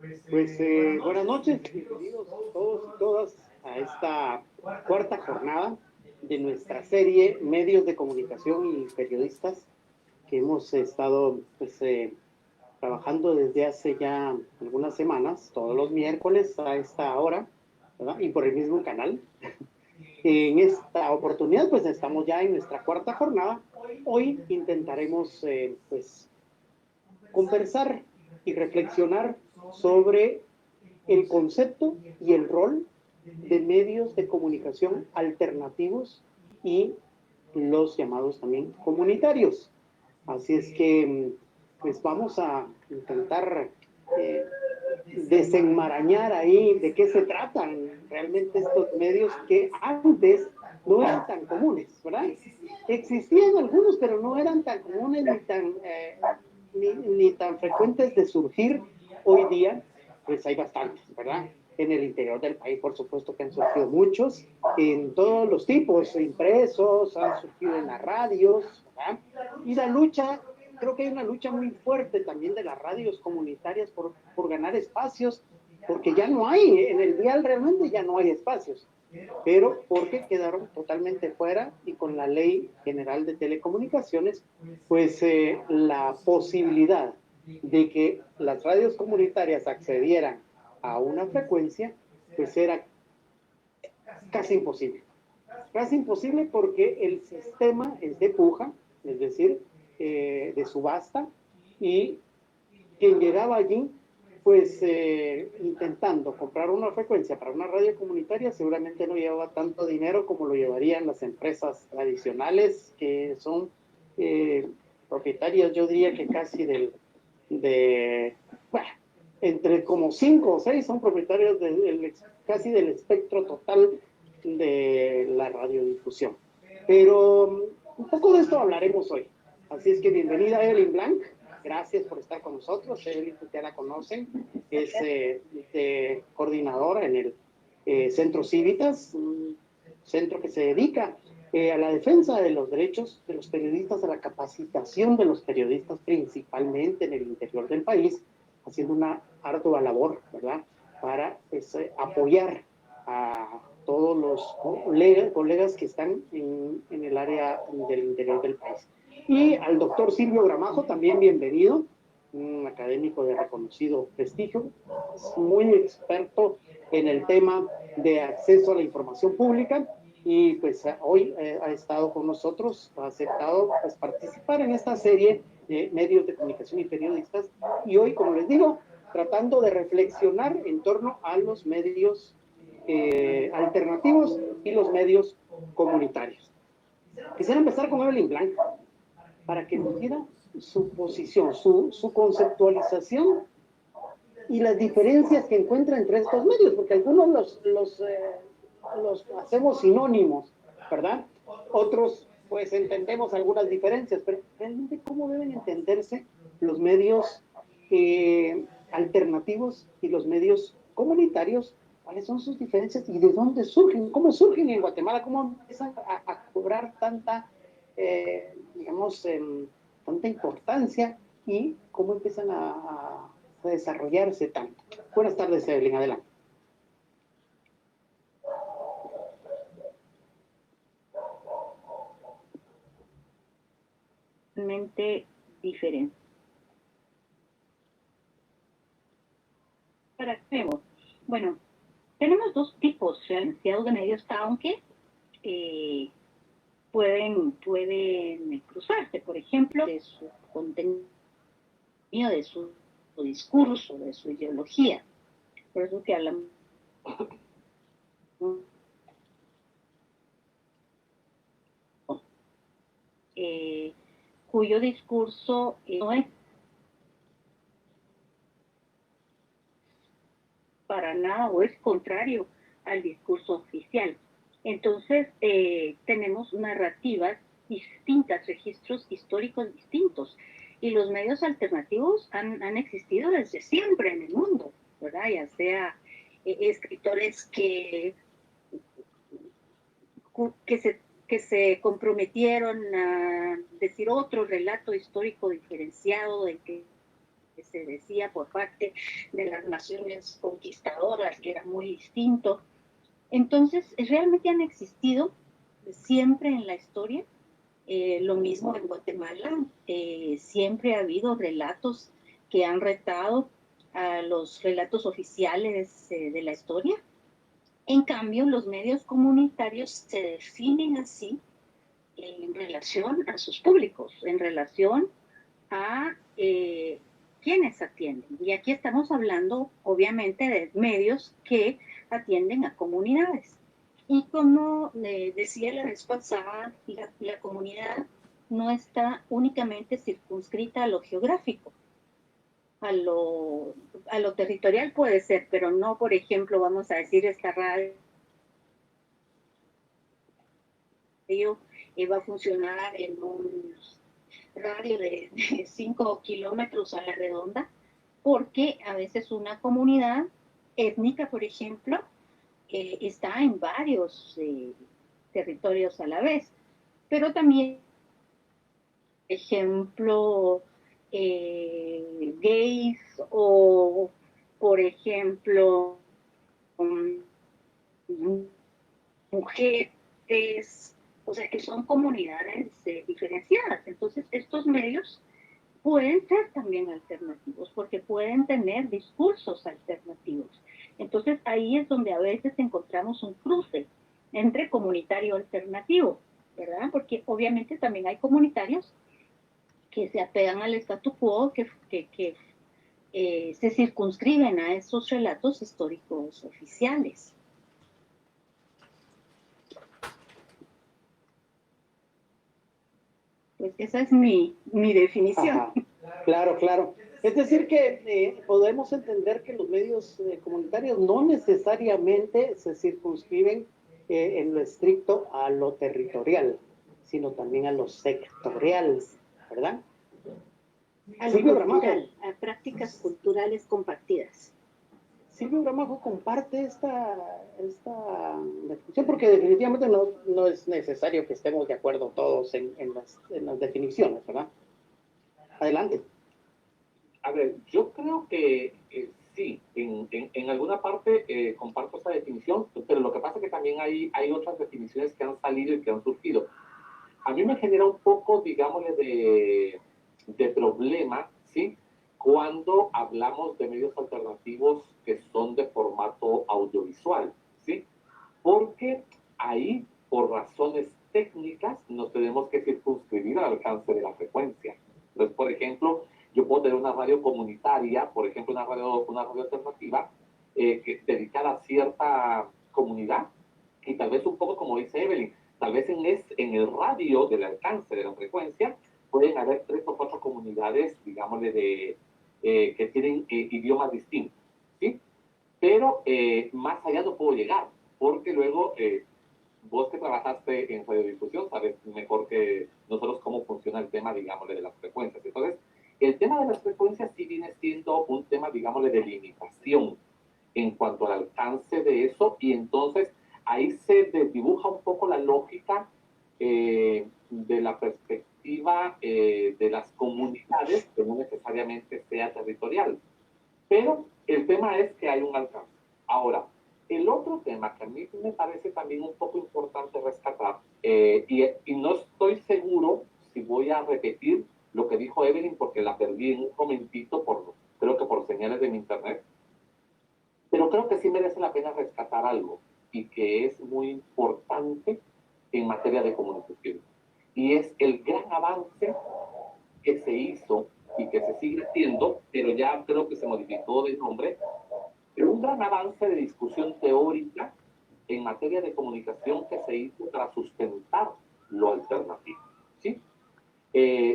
Buenas noches, bienvenidos todos y todas a esta cuarta jornada de nuestra serie Medios de Comunicación y Periodistas que hemos estado trabajando desde hace ya algunas semanas, todos los miércoles a esta hora, ¿verdad? Y por el mismo canal. En esta oportunidad pues estamos ya en nuestra cuarta jornada. Hoy intentaremos conversar y reflexionar sobre el concepto y el rol de medios de comunicación alternativos y los llamados también comunitarios. Así es que pues vamos a intentar desenmarañar ahí de qué se tratan realmente estos medios que antes no eran tan comunes, ¿verdad? Existían algunos, pero no eran tan comunes ni tan frecuentes de surgir. Hoy día, pues hay bastantes, ¿verdad? En el interior del país, por supuesto que han surgido muchos, en todos los tipos, impresos, han surgido en las radios, ¿verdad? Y la lucha, creo que hay una lucha muy fuerte también de las radios comunitarias por ganar espacios, porque ya no hay, en el dial realmente ya no hay espacios, pero porque quedaron totalmente fuera y con la Ley General de Telecomunicaciones, la posibilidad de que las radios comunitarias accedieran a una frecuencia, pues era casi imposible. Casi imposible porque el sistema es de puja, es decir, de subasta, y quien llegaba allí, intentando comprar una frecuencia para una radio comunitaria, seguramente no llevaba tanto dinero como lo llevarían las empresas tradicionales, que son propietarias, yo diría que casi bueno, entre como 5 o 6 son propietarios casi del espectro total de la radiodifusión. Pero un poco de esto hablaremos hoy. Así es que bienvenida Evelyn Blanc, gracias por estar con nosotros. Evelyn, ya la conocen, es coordinadora en el Centro Cívitas, un centro que se dedica a la defensa de los derechos de los periodistas, a la capacitación de los periodistas, principalmente en el interior del país, haciendo una ardua labor, ¿verdad?, para apoyar a todos los colegas que están en el área del interior del país. Y al doctor Silvio Gramajo, también bienvenido, un académico de reconocido prestigio, es muy experto en el tema de acceso a la información pública y pues hoy ha estado con nosotros, ha aceptado pues, participar en esta serie de medios de comunicación y periodistas y hoy, como les digo, tratando de reflexionar en torno a los medios alternativos y los medios comunitarios. Quisiera empezar con Evelyn Blanc para que nos diera su posición, su conceptualización y las diferencias que encuentra entre estos medios, porque algunos los hacemos sinónimos, ¿verdad? Otros, pues entendemos algunas diferencias, pero realmente, ¿cómo deben entenderse los medios alternativos y los medios comunitarios? ¿Cuáles son sus diferencias y de dónde surgen? ¿Cómo surgen en Guatemala? ¿Cómo empiezan a cobrar tanta importancia y cómo empiezan a desarrollarse tanto? Buenas tardes, Evelyn, adelante. Diferente. Bueno, tenemos dos tipos diferenciados de medios, aunque pueden cruzarse, por ejemplo, de su contenido, de su discurso, de su ideología. Por eso que hablamos cuyo discurso no es para nada o es contrario al discurso oficial. Entonces, tenemos narrativas distintas, registros históricos distintos. Y los medios alternativos han existido desde siempre en el mundo, ¿verdad? Ya sea escritores que se comprometieron a decir otro relato histórico diferenciado del que se decía por parte de las naciones conquistadoras, que era muy distinto. Entonces, realmente han existido siempre en la historia. Lo mismo en Guatemala, siempre ha habido relatos que han retado a los relatos oficiales de la historia. En cambio, los medios comunitarios se definen así en relación a sus públicos, en relación a quienes atienden. Y aquí estamos hablando, obviamente, de medios que atienden a comunidades. Y como decía la vez pasada, la comunidad no está únicamente circunscrita a lo geográfico. A lo territorial puede ser, pero no, por ejemplo, vamos a decir, esta radio va a funcionar en un radio de 5 kilómetros a la redonda, porque a veces una comunidad étnica, por ejemplo, está en varios territorios a la vez, pero también, por ejemplo, gays o, por ejemplo, mujeres, o sea, que son comunidades diferenciadas. Entonces, estos medios pueden ser también alternativos, porque pueden tener discursos alternativos. Entonces, ahí es donde a veces encontramos un cruce entre comunitario alternativo, ¿verdad? Porque obviamente también hay comunitarios que se apegan al statu quo, que se circunscriben a esos relatos históricos oficiales. Pues esa es mi definición. Ajá. Claro, claro. Es decir, que podemos entender que los medios comunitarios no necesariamente se circunscriben en lo estricto a lo territorial, sino también a lo sectorial, ¿verdad? A lo cultural, a prácticas culturales compartidas. Silvio Gramajo comparte esta definición, porque definitivamente no es necesario que estemos de acuerdo todos en las definiciones, ¿verdad? Adelante. A ver, yo creo que sí, en alguna parte comparto esa definición, pero lo que pasa es que también hay otras definiciones que han salido y que han surgido. A mí me genera un poco, digámosle, de problema, ¿sí? Cuando hablamos de medios alternativos que son de formato audiovisual, ¿sí? Porque ahí, por razones técnicas, nos tenemos que circunscribir al alcance de la frecuencia. Entonces, por ejemplo, yo puedo tener una radio comunitaria, por ejemplo, una radio alternativa, dedicada a cierta comunidad, y tal vez un poco como dice Evelyn, tal vez en el radio del alcance de la frecuencia pueden haber 3 o 4 comunidades, digámosle, que tienen idiomas distintos, ¿sí? Pero más allá no puedo llegar, porque luego vos que trabajaste en radiodifusión sabes mejor que nosotros cómo funciona el tema, digámosle, de las frecuencias. Entonces, el tema de las frecuencias sí viene siendo un tema, digámosle, de limitación en cuanto al alcance de eso, y entonces ahí se desdibuja un poco la lógica de la perspectiva de las comunidades, que no necesariamente sea territorial. Pero el tema es que hay un alcance. Ahora, el otro tema que a mí me parece también un poco importante rescatar, y no estoy seguro si voy a repetir lo que dijo Evelyn, porque la perdí en un momentito, creo que por señales de mi internet, pero creo que sí merece la pena rescatar algo, y que es muy importante en materia de comunicación. Y es el gran avance que se hizo y que se sigue haciendo, pero ya creo que se modificó de nombre, pero un gran avance de discusión teórica en materia de comunicación que se hizo para sustentar lo alternativo, ¿sí?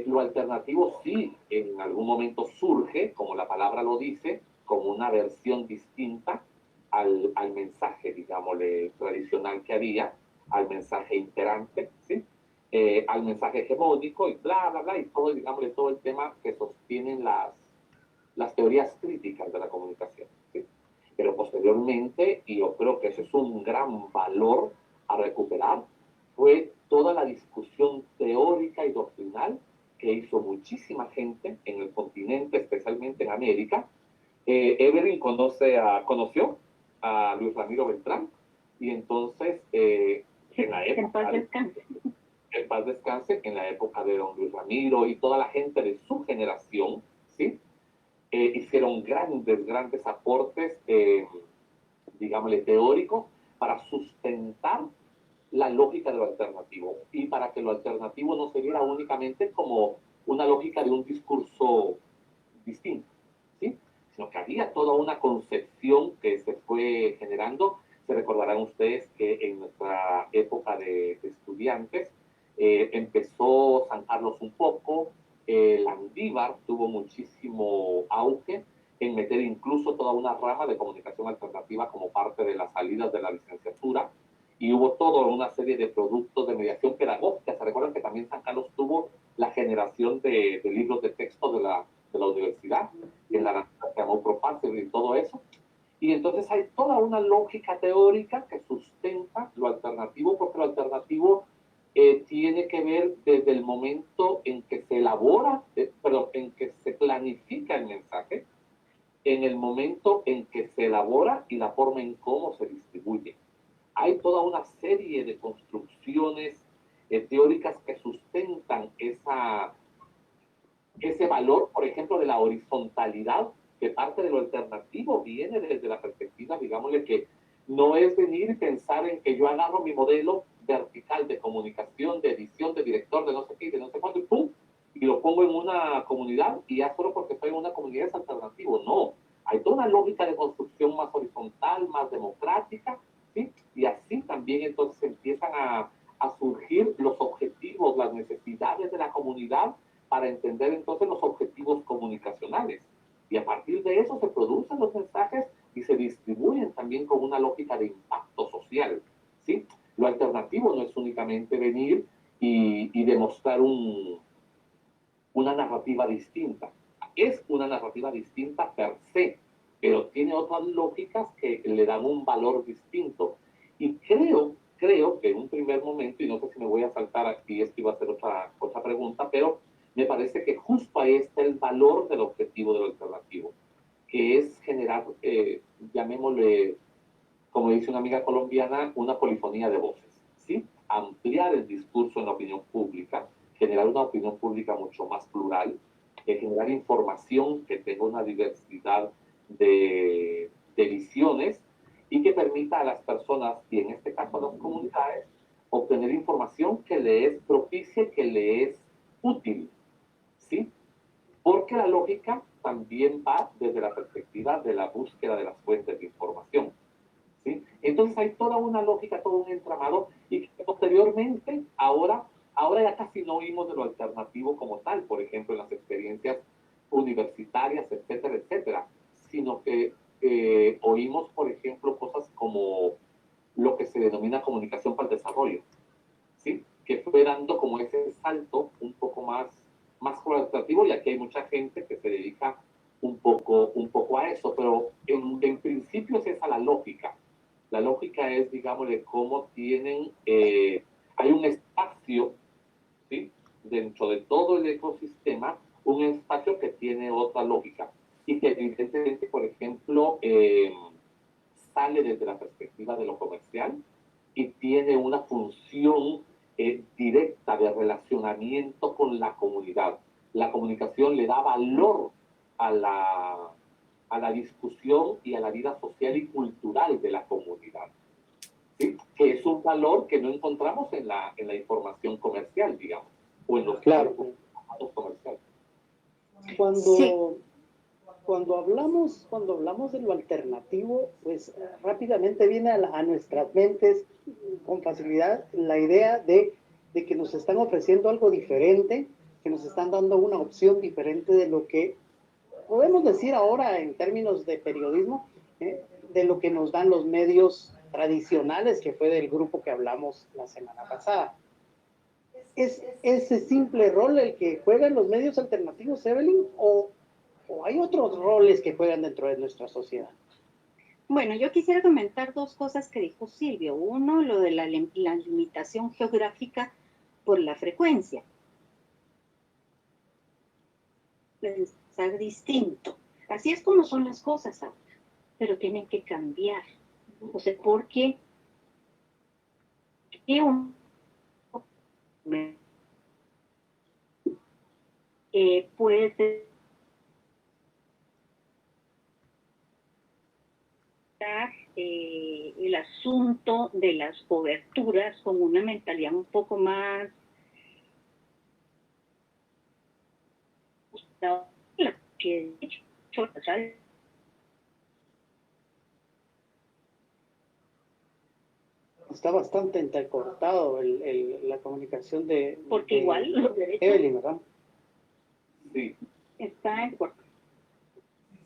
Lo alternativo sí en algún momento surge, como la palabra lo dice, como una versión distinta al mensaje, digámosle, tradicional que había, al mensaje imperante, ¿sí? Al mensaje hegemónico y bla, bla, bla, y todo, digámosle, todo el tema que sostienen las teorías críticas de la comunicación, ¿sí? Pero posteriormente, y yo creo que ese es un gran valor a recuperar, fue toda la discusión teórica y doctrinal que hizo muchísima gente en el continente, especialmente en América. Evelyn conoció a Luis Ramiro Beltrán, y entonces en la época... En paz descanse. En paz descanse, en la época de don Luis Ramiro y toda la gente de su generación, ¿sí? Hicieron grandes aportes, digámosle, teóricos para sustentar la lógica de lo alternativo y para que lo alternativo no se viera únicamente como una lógica de un discurso distinto, ¿sí? Sino que había toda una concepción que se fue generando. Se recordarán ustedes que en nuestra época de estudiantes empezó San Carlos un poco, Landívar tuvo muchísimo auge en meter incluso toda una rama de comunicación alternativa como parte de las salidas de la licenciatura, y hubo toda una serie de productos de mediación pedagógica. Se recuerdan que también San Carlos tuvo la generación de libros de texto de la universidad, en la se llamó Propácero y todo eso. Y entonces hay toda una lógica teórica que sustenta lo alternativo, porque lo alternativo tiene que ver desde el momento en que se elabora, en que se planifica el mensaje, en el momento en que se elabora y la forma en cómo se distribuye. Hay toda una serie de construcciones teóricas que sustentan ese valor, por ejemplo, de la horizontalidad, que parte de lo alternativo viene desde la perspectiva, digámosle, que no es venir y pensar en que yo agarro mi modelo vertical de comunicación, de edición, de director, de no sé qué, de no sé cuánto, y ¡pum!, y lo pongo en una comunidad, y ya solo porque estoy en una comunidad es alternativo. No, hay toda una lógica de construcción más horizontal, más democrática, ¿sí? Y así también entonces empiezan a surgir los objetivos, las necesidades de la comunidad, para entender entonces los objetivos comunicacionales. Y a partir de eso se producen los mensajes y se distribuyen también con una lógica de impacto social, ¿sí? Lo alternativo no es únicamente venir y demostrar una narrativa distinta. Es una narrativa distinta per se, pero tiene otras lógicas que le dan un valor distinto. Y creo que en un primer momento, y no sé si me voy a saltar aquí, esto iba a ser otra pregunta, pero me parece que justo ahí está el valor del objetivo del alternativo, que es generar, llamémosle, como dice una amiga colombiana, una polifonía de voces, ¿sí? Ampliar el discurso en la opinión pública, generar una opinión pública mucho más plural, generar información que tenga una diversidad de visiones y que permita a las personas, y en este caso a las comunidades, obtener información que le es propicia, que le es útil, ¿sí? Porque la lógica también va desde la perspectiva de la búsqueda de las fuentes de información, ¿sí? Entonces hay toda una lógica, todo un entramado, y que posteriormente, ahora ya casi no oímos de lo alternativo como tal, por ejemplo, en las experiencias universitarias, etcétera, etcétera, sino que oímos, por ejemplo, cosas como lo que se denomina comunicación para el desarrollo, ¿sí? Que fue dando como ese salto un poco más cualitativo, y aquí hay mucha gente que se dedica un poco a eso, pero en principio es esa la lógica. La lógica es, digamos, de cómo tienen, hay un espacio, ¿sí?, dentro de todo el ecosistema, un espacio que tiene otra lógica y que evidentemente, por ejemplo, sale desde la perspectiva de lo comercial y tiene una función directa de relacionamiento con la comunidad. La comunicación le da valor a la discusión y a la vida social y cultural de la comunidad, ¿sí? Que es un valor que no encontramos en la información comercial, digamos, o en los claro comerciales. Cuando hablamos de lo alternativo, pues rápidamente viene a nuestras mentes con facilidad la idea de que nos están ofreciendo algo diferente, que nos están dando una opción diferente de lo que podemos decir ahora en términos de periodismo, de lo que nos dan los medios tradicionales, que fue del grupo que hablamos la semana pasada. ¿Es ese simple rol el que juegan los medios alternativos, Evelyn, o hay otros roles que juegan dentro de nuestra sociedad? Bueno, yo quisiera comentar dos cosas que dijo Silvio. Uno, lo de la limitación geográfica por la frecuencia. Pensar distinto. Así es como son las cosas ahora, pero tienen que cambiar. O sea, porque puede ser el asunto de las coberturas con una mentalidad un poco más que está bastante entrecortado la comunicación porque igual los derechos Evelyn, ¿verdad? Sí. Está en corto.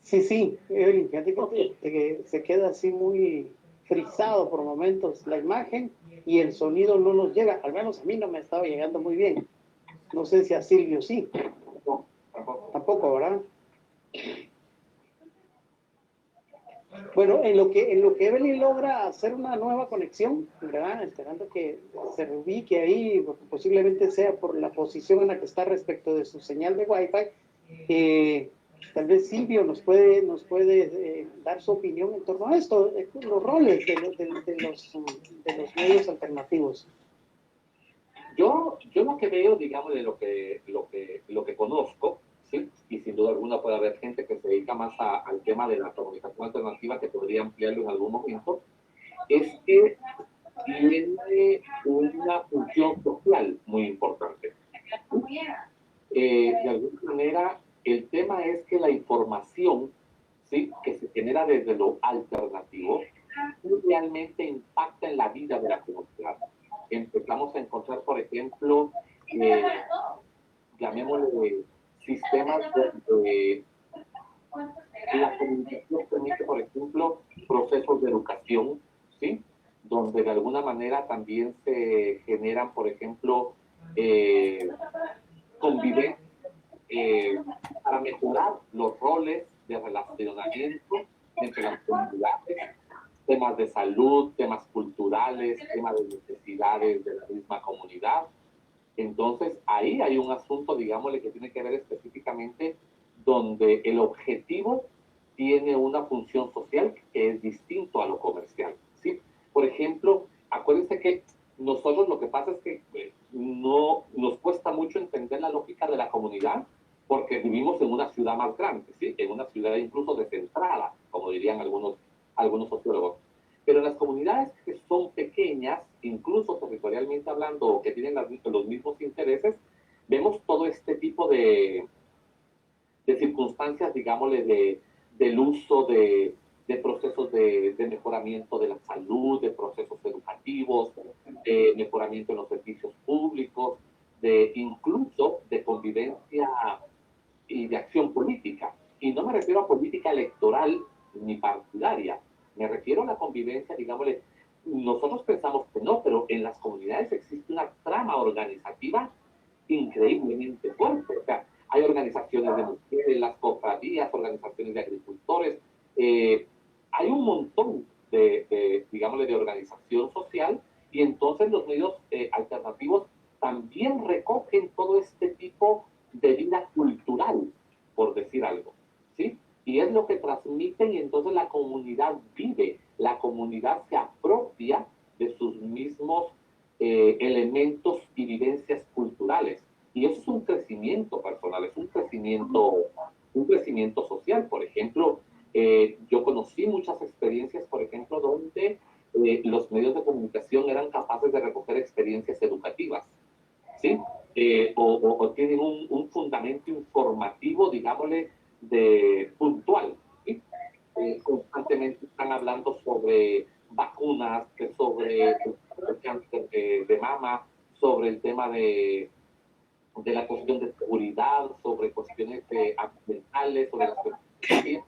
Sí, Evelyn, fíjate que se queda así muy frisado por momentos la imagen y el sonido no nos llega, al menos a mí no me estaba llegando muy bien. No sé si a Silvio sí. No, tampoco, ¿verdad? Bueno, en lo que Evelyn logra hacer una nueva conexión, ¿verdad? Esperando que se reubique ahí, posiblemente sea por la posición en la que está respecto de su señal de Wi-Fi. Tal vez Silvio nos puede dar su opinión en torno a esto, los roles de los medios alternativos. Yo lo que veo, digamos, de lo que conozco, ¿sí? Y sin duda alguna puede haber gente que se dedica más al tema de la comunicación alternativa que podría ampliarlo en algún momento, es que tiene una función social muy importante. De alguna manera, el tema es que la información, ¿sí?, que se genera desde lo alternativo realmente impacta en la vida de la comunidad. Empezamos a encontrar, por ejemplo, llamémosle sistemas de la comunicación permite, por ejemplo, procesos de educación, ¿sí? Donde de alguna manera también se generan, por ejemplo, convivencia para mejorar los roles de relacionamiento entre las comunidades, temas de salud, temas culturales, temas de necesidades de la misma comunidad. Entonces, ahí hay un asunto, digámosle, que tiene que ver específicamente donde el objetivo tiene una función social que es distinto a lo comercial, ¿sí? Por ejemplo, acuérdense que nosotros lo que pasa es que no nos cuesta mucho entender la lógica de la comunidad porque vivimos en una ciudad más grande, ¿sí? En una ciudad incluso descentrada, como dirían algunos sociólogos. Pero en las comunidades que son pequeñas, incluso territorialmente hablando, o que tienen los mismos intereses, vemos todo este tipo de circunstancias, digámosle, del uso de procesos de mejoramiento de la salud, de procesos educativos, de mejoramiento en los servicios públicos, incluso de convivencia y de acción política. Y no me refiero a política electoral ni partidaria, me refiero a la convivencia, digámosle, nosotros pensamos que no, pero en las comunidades existe una trama organizativa increíblemente fuerte. O sea, hay organizaciones de mujeres, las cofradías, organizaciones de agricultores, hay un montón digámosle, de organización social, y entonces los medios alternativos también recogen todo este tipo de vida cultural, por decir algo, ¿sí? Y es lo que transmiten, y entonces la comunidad vive, la comunidad se apropia de sus mismos elementos y vivencias culturales. Y eso es un crecimiento personal, es un crecimiento social. Por ejemplo, yo conocí muchas experiencias, por ejemplo, donde los medios de comunicación eran capaces de recoger experiencias educativas, ¿sí? O tienen un fundamento informativo, digámosle, puntual, ¿sí? Constantemente están hablando sobre vacunas, sobre el cáncer de mama, sobre el tema de la cuestión de seguridad, sobre cuestiones ambientales, sobre las cuestiones.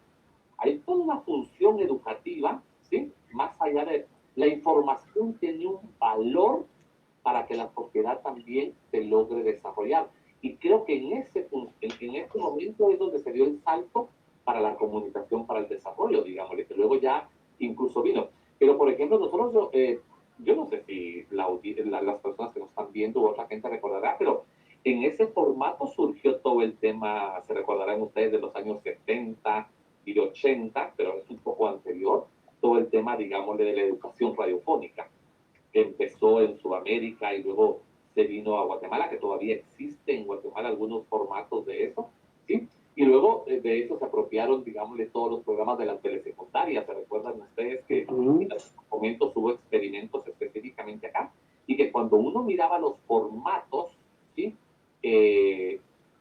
Hay toda una función educativa, ¿sí? Más allá de la información, tiene un valor para que la sociedad también se logre desarrollar. Y creo que en este momento es donde se dio el salto para la comunicación, para el desarrollo, digámosle, que luego ya incluso vino. Pero, por ejemplo, nosotros, yo no sé si las personas que nos están viendo o otra gente recordará, pero en ese formato surgió todo el tema, se recordarán ustedes, de los años 70, y 80, pero es un poco anterior, todo el tema, digámosle, de la educación radiofónica, que empezó en Sudamérica y luego se vino a Guatemala, que todavía existe en Guatemala algunos formatos de eso, ¿sí? Y luego de eso se apropiaron, digámosle, todos los programas de las telesecundarias. ¿Se recuerdan ustedes que en algún momento hubo experimentos específicamente acá? Y que cuando uno miraba los formatos, ¿sí?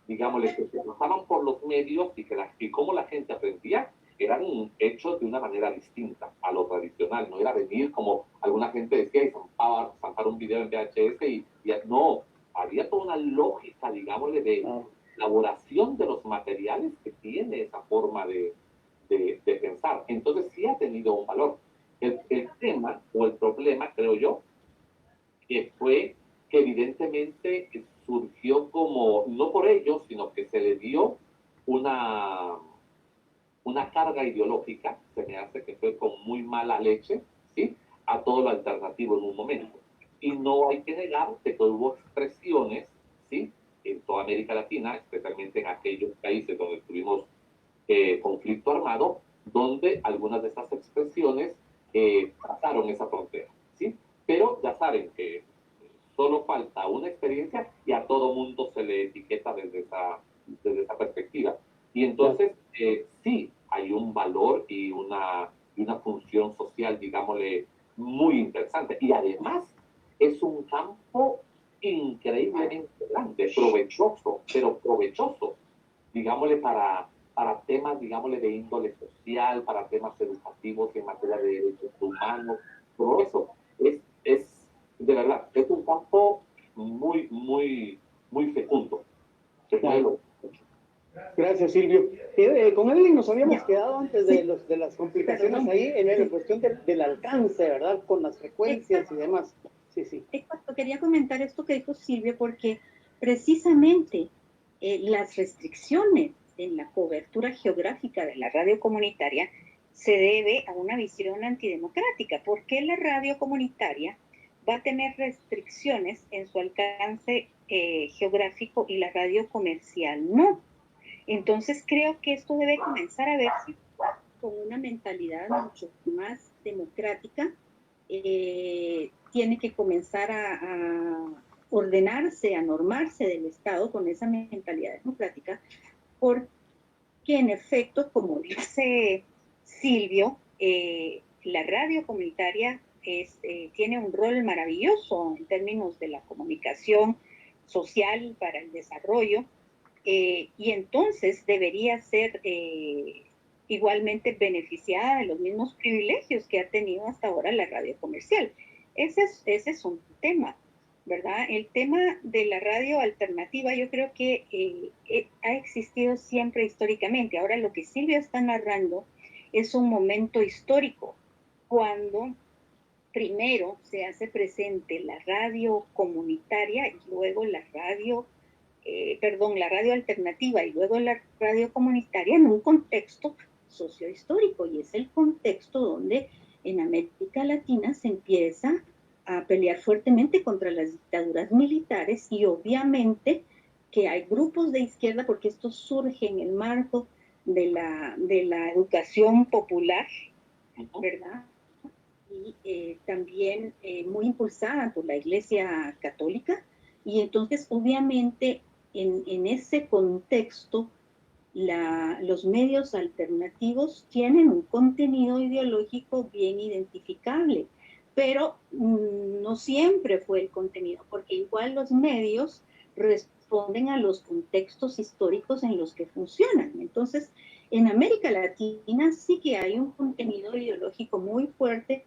Digámosle, que se pasaban por los medios y cómo la gente aprendía, eran hechos de una manera distinta a lo tradicional. No era venir como alguna gente decía y zampar un video en VHS y no, había toda una lógica, digámosle, de elaboración de los materiales que tiene esa forma de pensar. Entonces sí ha tenido un valor. El tema o el problema, creo yo, que fue que evidentemente surgió como, no por ellos, sino que se le dio una carga ideológica, se me hace que fue con muy mala leche, ¿sí? A todo lo alternativo en un momento. Y no hay que negar que hubo expresiones, ¿sí? En toda América Latina, especialmente en aquellos países donde tuvimos conflicto armado, donde algunas de estas expresiones pasaron esa frontera, ¿sí? Pero ya saben que solo falta una experiencia y a todo mundo se le etiqueta desde esa perspectiva. Y entonces, sí, hay un valor y una función social, digámosle, muy interesante. Y además, es un campo increíblemente grande, provechoso, pero provechoso, digámosle, para temas, digámosle, de índole social, para temas educativos en materia de derechos humanos, todo eso. Es de verdad, es un campo muy, muy, muy fecundo. Claro. Gracias, Silvio. Con Evelyn nos habíamos quedado antes de las complicaciones ahí en la cuestión del alcance, ¿verdad? Con las frecuencias y demás. Sí, sí. Exacto, quería comentar esto que dijo Silvio porque precisamente las restricciones en la cobertura geográfica de la radio comunitaria se debe a una visión antidemocrática. ¿Por qué la radio comunitaria va a tener restricciones en su alcance geográfico y la radio comercial no? Entonces creo que esto debe comenzar a verse con una mentalidad mucho más democrática. Tiene que comenzar a ordenarse, a normarse del Estado con esa mentalidad democrática, porque en efecto, como dice Silvio, la radio comunitaria tiene un rol maravilloso en términos de la comunicación social para el desarrollo, y entonces debería ser igualmente beneficiada de los mismos privilegios que ha tenido hasta ahora la radio comercial. Ese es un tema, ¿verdad? El tema de la radio alternativa yo creo que ha existido siempre históricamente. Ahora lo que Silvia está narrando es un momento histórico, cuando primero se hace presente la radio comunitaria y luego la radio alternativa y luego la radio comunitaria en un contexto sociohistórico, y es el contexto donde en América Latina se empieza a pelear fuertemente contra las dictaduras militares, y obviamente que hay grupos de izquierda, porque esto surge en el marco de la educación popular, ¿verdad? Y también muy impulsada por la Iglesia Católica, y entonces obviamente en ese contexto los medios alternativos tienen un contenido ideológico bien identificable, pero no siempre fue el contenido, porque igual los medios responden a los contextos históricos en los que funcionan. Entonces, en América Latina sí que hay un contenido ideológico muy fuerte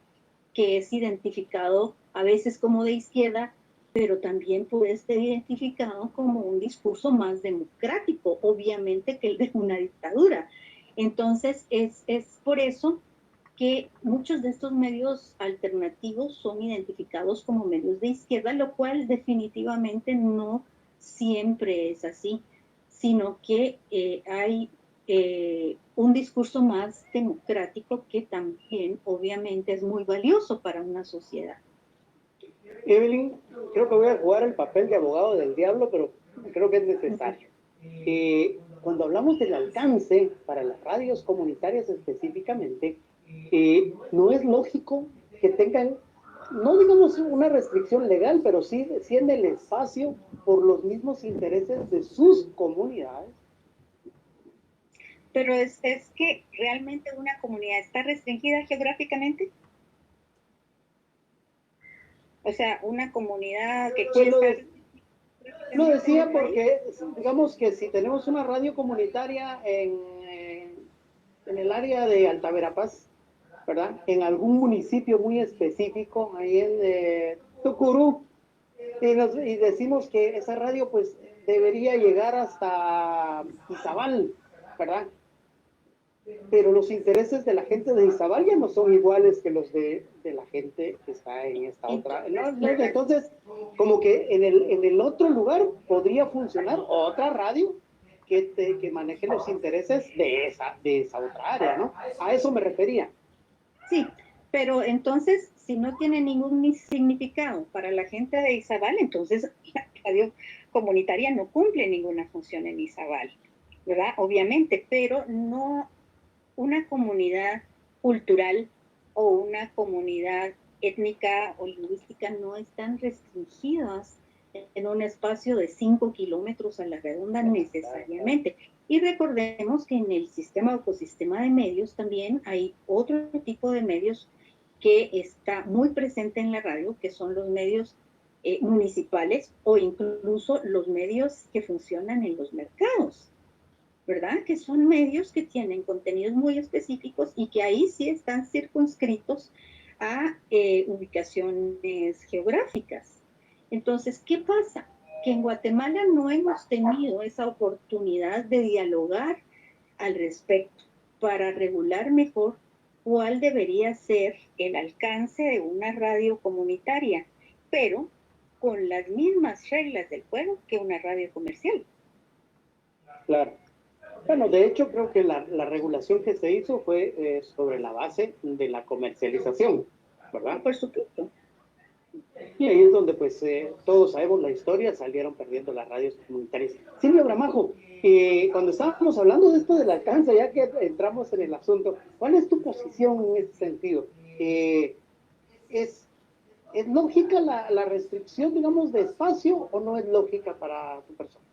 que es identificado a veces como de izquierda, pero también puede ser identificado como un discurso más democrático, obviamente, que el de una dictadura. Entonces, es por eso que muchos de estos medios alternativos son identificados como medios de izquierda, lo cual definitivamente no siempre es así, sino que hay un discurso más democrático que también obviamente es muy valioso para una sociedad. Evelyn, creo que voy a jugar el papel de abogado del diablo, pero creo que es necesario. Cuando hablamos del alcance para las radios comunitarias específicamente, no es lógico que tengan, no digamos una restricción legal, pero sí en el espacio por los mismos intereses de sus comunidades. Pero es que realmente una comunidad está restringida geográficamente. O sea, una comunidad que quiere estar... Lo decía porque, digamos que si tenemos una radio comunitaria en el área de Alta Verapaz, ¿verdad? En algún municipio muy específico, ahí en Tucurú, y decimos que esa radio pues debería llegar hasta Izabal, ¿verdad? Pero los intereses de la gente de Izabal ya no son iguales que los de la gente que está en esta otra. Entonces, como que en el otro lugar podría funcionar otra radio que maneje los intereses de esa otra área, ¿no? A eso me refería. Sí, pero entonces, si no tiene ningún significado para la gente de Izabal, entonces la radio comunitaria no cumple ninguna función en Izabal, ¿verdad? Obviamente, pero no una comunidad cultural o una comunidad étnica o lingüística no están restringidas en un espacio de 5 kilómetros a la redonda necesariamente. Y recordemos que en el sistema o ecosistema de medios también hay otro tipo de medios que está muy presente en la radio, que son los medios municipales o incluso los medios que funcionan en los mercados, ¿verdad? Que son medios que tienen contenidos muy específicos y que ahí sí están circunscritos a ubicaciones geográficas. Entonces, ¿qué pasa? Que en Guatemala no hemos tenido esa oportunidad de dialogar al respecto para regular mejor cuál debería ser el alcance de una radio comunitaria, pero con las mismas reglas del juego que una radio comercial. Claro. Bueno, de hecho creo que la regulación que se hizo fue sobre la base de la comercialización, ¿verdad? Por supuesto. Y ahí es donde pues todos sabemos la historia, salieron perdiendo las radios comunitarias. Silvia Bramajo, cuando estábamos hablando de esto del alcance, ya que entramos en el asunto, ¿cuál es tu posición en ese sentido? ¿Es lógica la restricción, digamos, de espacio o no es lógica para tu persona?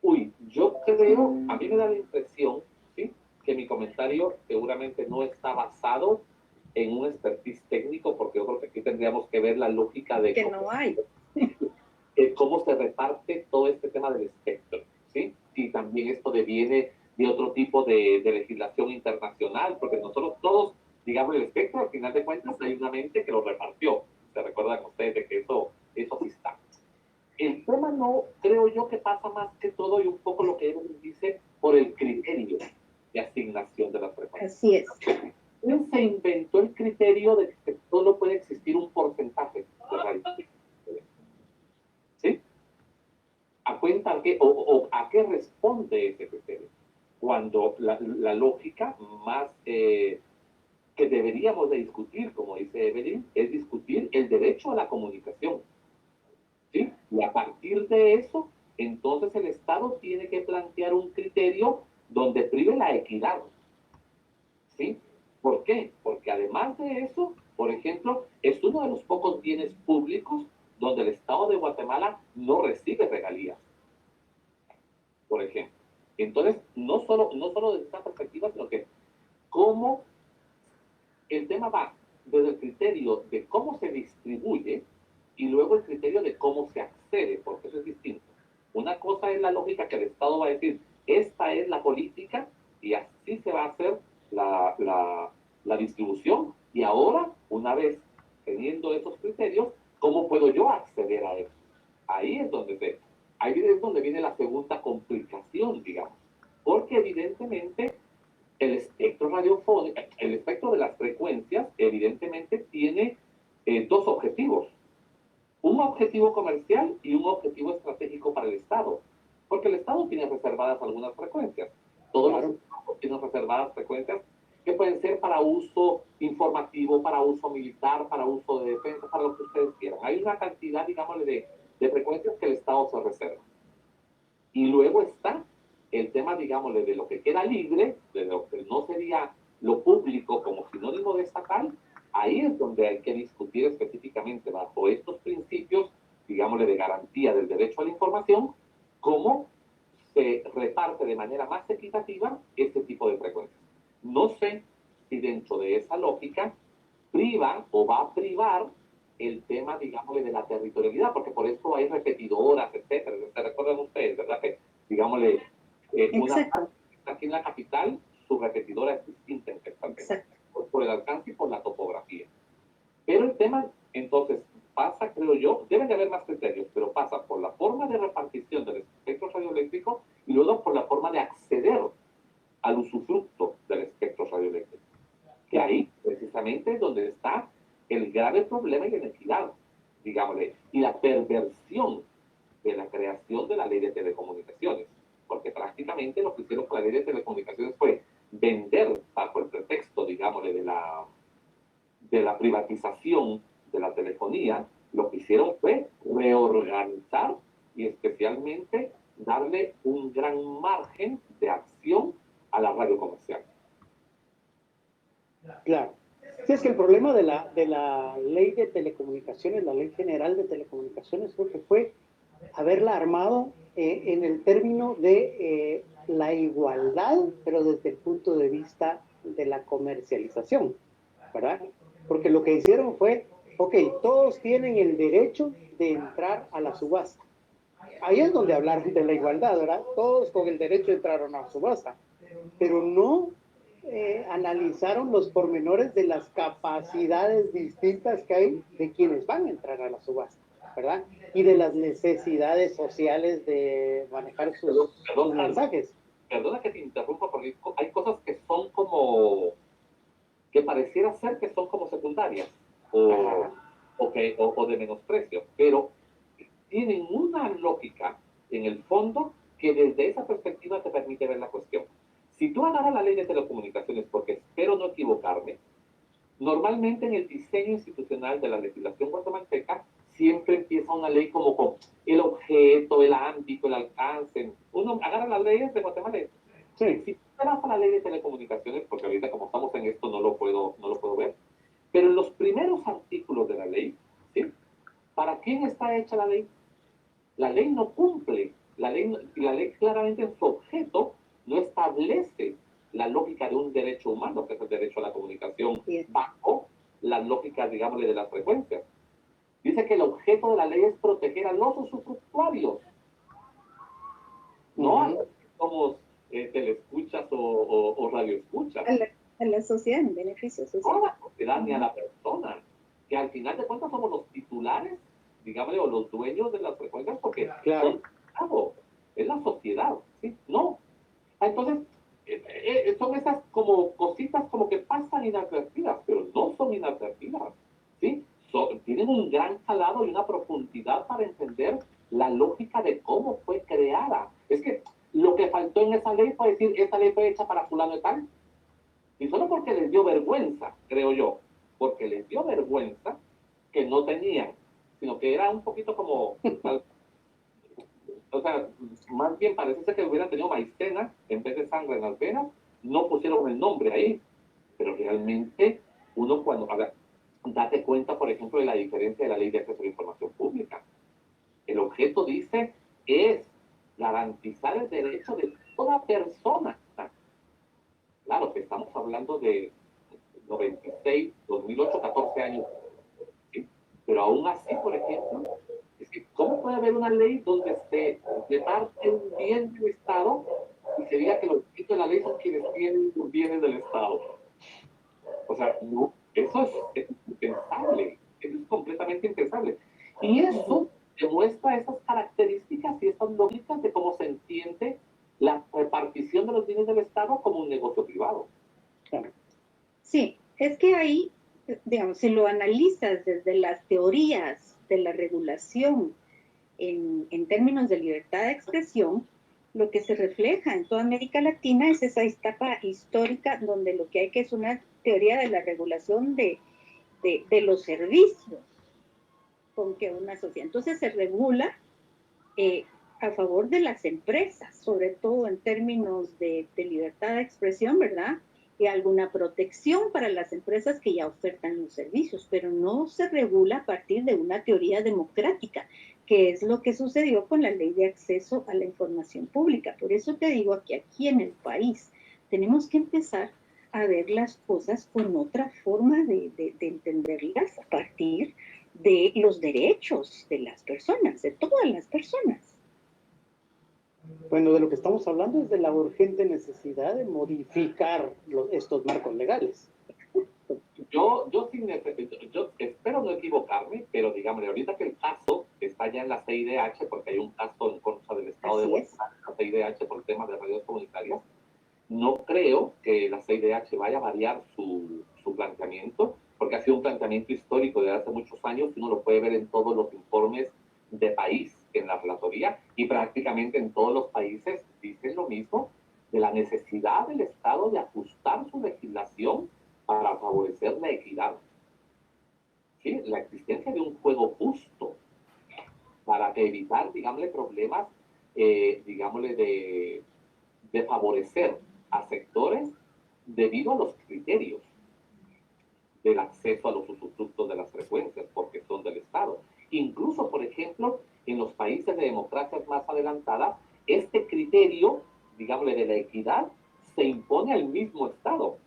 Uy, yo creo, a mí me da la impresión, ¿sí?, que mi comentario seguramente no está basado en un expertise técnico, porque yo creo que aquí tendríamos que ver la lógica de que no hay. Cómo se reparte todo este tema del espectro, ¿sí? Y también esto deviene de otro tipo de legislación internacional, porque nosotros todos, digamos, el espectro, al final de cuentas, hay una mente que lo repartió. ¿Se recuerdan ustedes de que eso sí está? El tema no, creo yo que pasa más que todo, y un poco lo que él dice, por el criterio de asignación de las frecuencias. Así es. Él se inventó el criterio de que solo puede existir un porcentaje de radio. ¿Sí? ¿A cuenta de qué, o a qué responde ese criterio? Cuando la lógica más que deberíamos de discutir, como dice Evelyn, es discutir el derecho a la comunicación. ¿Sí? Y a partir de eso, entonces el Estado tiene que plantear un criterio donde prive la equidad. ¿Sí? ¿Por qué? Porque además de eso, por ejemplo, es uno de los pocos bienes públicos donde el Estado de Guatemala no recibe regalías. Por ejemplo. Entonces, no solo desde esta perspectiva, sino que cómo el tema va desde el criterio de cómo se distribuye y luego el criterio de cómo se accede, porque eso es distinto. Una cosa es la lógica que el Estado va a decir, esta es la política y así se va a hacer la distribución. Y ahora, una vez teniendo esos criterios, ¿cómo puedo yo acceder a eso? Ahí es donde viene la segunda complicación, digamos. Porque evidentemente el espectro radiofónico, el espectro de las frecuencias, evidentemente tiene dos objetivos. Un objetivo comercial y un objetivo estratégico para el Estado. Porque el Estado tiene reservadas algunas frecuencias. Todos los estados tienen reservadas frecuencias que pueden ser para uso informativo, para uso militar, para uso de defensa, para lo que ustedes quieran. Hay una cantidad, digámosle, de frecuencias que el Estado se reserva. Y luego está el tema, digámosle, de lo que queda libre, de lo que no sería lo público como sinónimo de estatal, ahí es donde hay que discutir específicamente bajo estos principios, digámosle, de garantía del derecho a la información, cómo se reparte de manera más equitativa este tipo de frecuencias. No sé si dentro de esa lógica priva o va a privar el tema, digámosle, de la territorialidad, porque por eso hay repetidoras, etcétera. ¿Se recuerdan ustedes, verdad? Que, digámosle, aquí en la capital, su repetidora es distinta en Texas, por el alcance y por la topografía. Pero el tema, entonces, pasa, creo yo, deben de haber más criterios, pero pasa por la forma de repartición del espectro radioeléctrico y luego por la forma de acceder al usufructo del espectro radioeléctrico. Que ahí, precisamente, es donde está el grave problema y la inequidad, digámosle, y la perversión de la creación de la ley de telecomunicaciones. Porque prácticamente lo que hicieron con la ley de telecomunicaciones fue vender, bajo el pretexto, digámosle, de la privatización de la telefonía, lo que hicieron fue reorganizar y especialmente darle un gran margen de acción a la radio comercial. Claro. Sí, es que el problema de la ley de telecomunicaciones, la ley general de telecomunicaciones, creo que fue haberla armado en el término de la igualdad, pero desde el punto de vista de la comercialización, ¿verdad? Porque lo que hicieron fue, ok, todos tienen el derecho de entrar a la subasta. Ahí es donde hablaron de la igualdad, ¿verdad? Todos con el derecho de entrar a una subasta, pero no analizaron los pormenores de las capacidades distintas que hay de quienes van a entrar a la subasta, ¿verdad? Y de las necesidades sociales de manejar sus mensajes. Perdona que te interrumpa, porque hay cosas que son como, que pareciera ser que son como secundarias o de menosprecio, pero tienen una lógica en el fondo que desde esa perspectiva te permite ver la cuestión. Si tú agarras la ley de telecomunicaciones, porque espero no equivocarme, normalmente en el diseño institucional de la legislación guatemalteca siempre empieza una ley como con el objeto, el ámbito, el alcance. Uno agarra las leyes de Guatemala. Sí. Si tú agarras la ley de telecomunicaciones, porque ahorita como estamos en esto no lo puedo ver, pero en los primeros artículos de la ley, ¿sí? ¿Para quién está hecha la ley? La ley no cumple. La ley claramente en su objeto no establece la lógica de un derecho humano, que es el derecho a la comunicación, bajo las lógicas, digámosle, de las frecuencias. Dice que el objeto de la ley es proteger a los usufructuarios, no a los que somos teleescuchas o radioescuchas. A la sociedad, en beneficio social. No a la sociedad ni a la persona, que al final de cuentas somos los titulares, digámosle, o los dueños de las frecuencias, porque claro, es la sociedad, ¿sí? No. Entonces, son esas como cositas como que pasan inadvertidas, pero no son inadvertidas, ¿sí? Tienen un gran calado y una profundidad para entender la lógica de cómo fue creada. Es que lo que faltó en esa ley fue decir, esta ley fue hecha para fulano y tal. Y solo porque les dio vergüenza, creo yo, porque les dio vergüenza que no tenían, sino que era un poquito como... O sea, más bien parece ser que hubieran tenido maicena en vez de sangre en las venas, no pusieron el nombre ahí, pero realmente uno cuando, ahora, date cuenta, por ejemplo, de la diferencia de la ley de acceso a la información pública. El objeto dice es garantizar el derecho de toda persona. Claro que estamos hablando de 96, 2008, 14 años, ¿sí? Pero aún así, por ejemplo, es que ¿cómo puede haber una ley donde se reparte un bien del Estado y se diga que los objetos de la ley son quienes tienen los bienes del Estado? O sea, no, eso es impensable, eso es completamente impensable. Y eso demuestra esas características y esas lógicas de cómo se entiende la repartición de los bienes del Estado como un negocio privado. Sí, es que ahí, digamos, si lo analizas desde las teorías de la regulación en términos de libertad de expresión, lo que se refleja en toda América Latina es esa etapa histórica donde lo que hay que es una teoría de la regulación de los servicios con que una sociedad. Entonces se regula a favor de las empresas, sobre todo en términos de libertad de expresión, ¿verdad? Y alguna protección para las empresas que ya ofertan los servicios, pero no se regula a partir de una teoría democrática, que es lo que sucedió con la ley de acceso a la información pública. Por eso te digo que aquí en el país tenemos que empezar a ver las cosas con otra forma de entenderlas a partir de los derechos de las personas, de todas las personas. Bueno, de lo que estamos hablando es de la urgente necesidad de modificar estos marcos legales. Yo espero no equivocarme, pero digamos, ahorita que el caso está ya en la CIDH, porque hay un caso en contra del Estado de Guatemala, la CIDH por el tema de redes comunitarias, no creo que la CIDH vaya a variar su planteamiento, porque ha sido un planteamiento histórico de hace muchos años, uno lo puede ver en todos los informes de país, en la relatoría, y prácticamente en todos los países dicen lo mismo, de la necesidad del Estado de ajustar su legislación para favorecer la equidad. ¿Sí? La existencia de un juego justo para evitar, digámosle, problemas, digámosle, de favorecer a sectores debido a los criterios del acceso a los usufructos de las frecuencias, porque son del Estado. Incluso, por ejemplo, en los países de democracias más adelantadas, este criterio, digámosle, de la equidad, se impone al mismo Estado.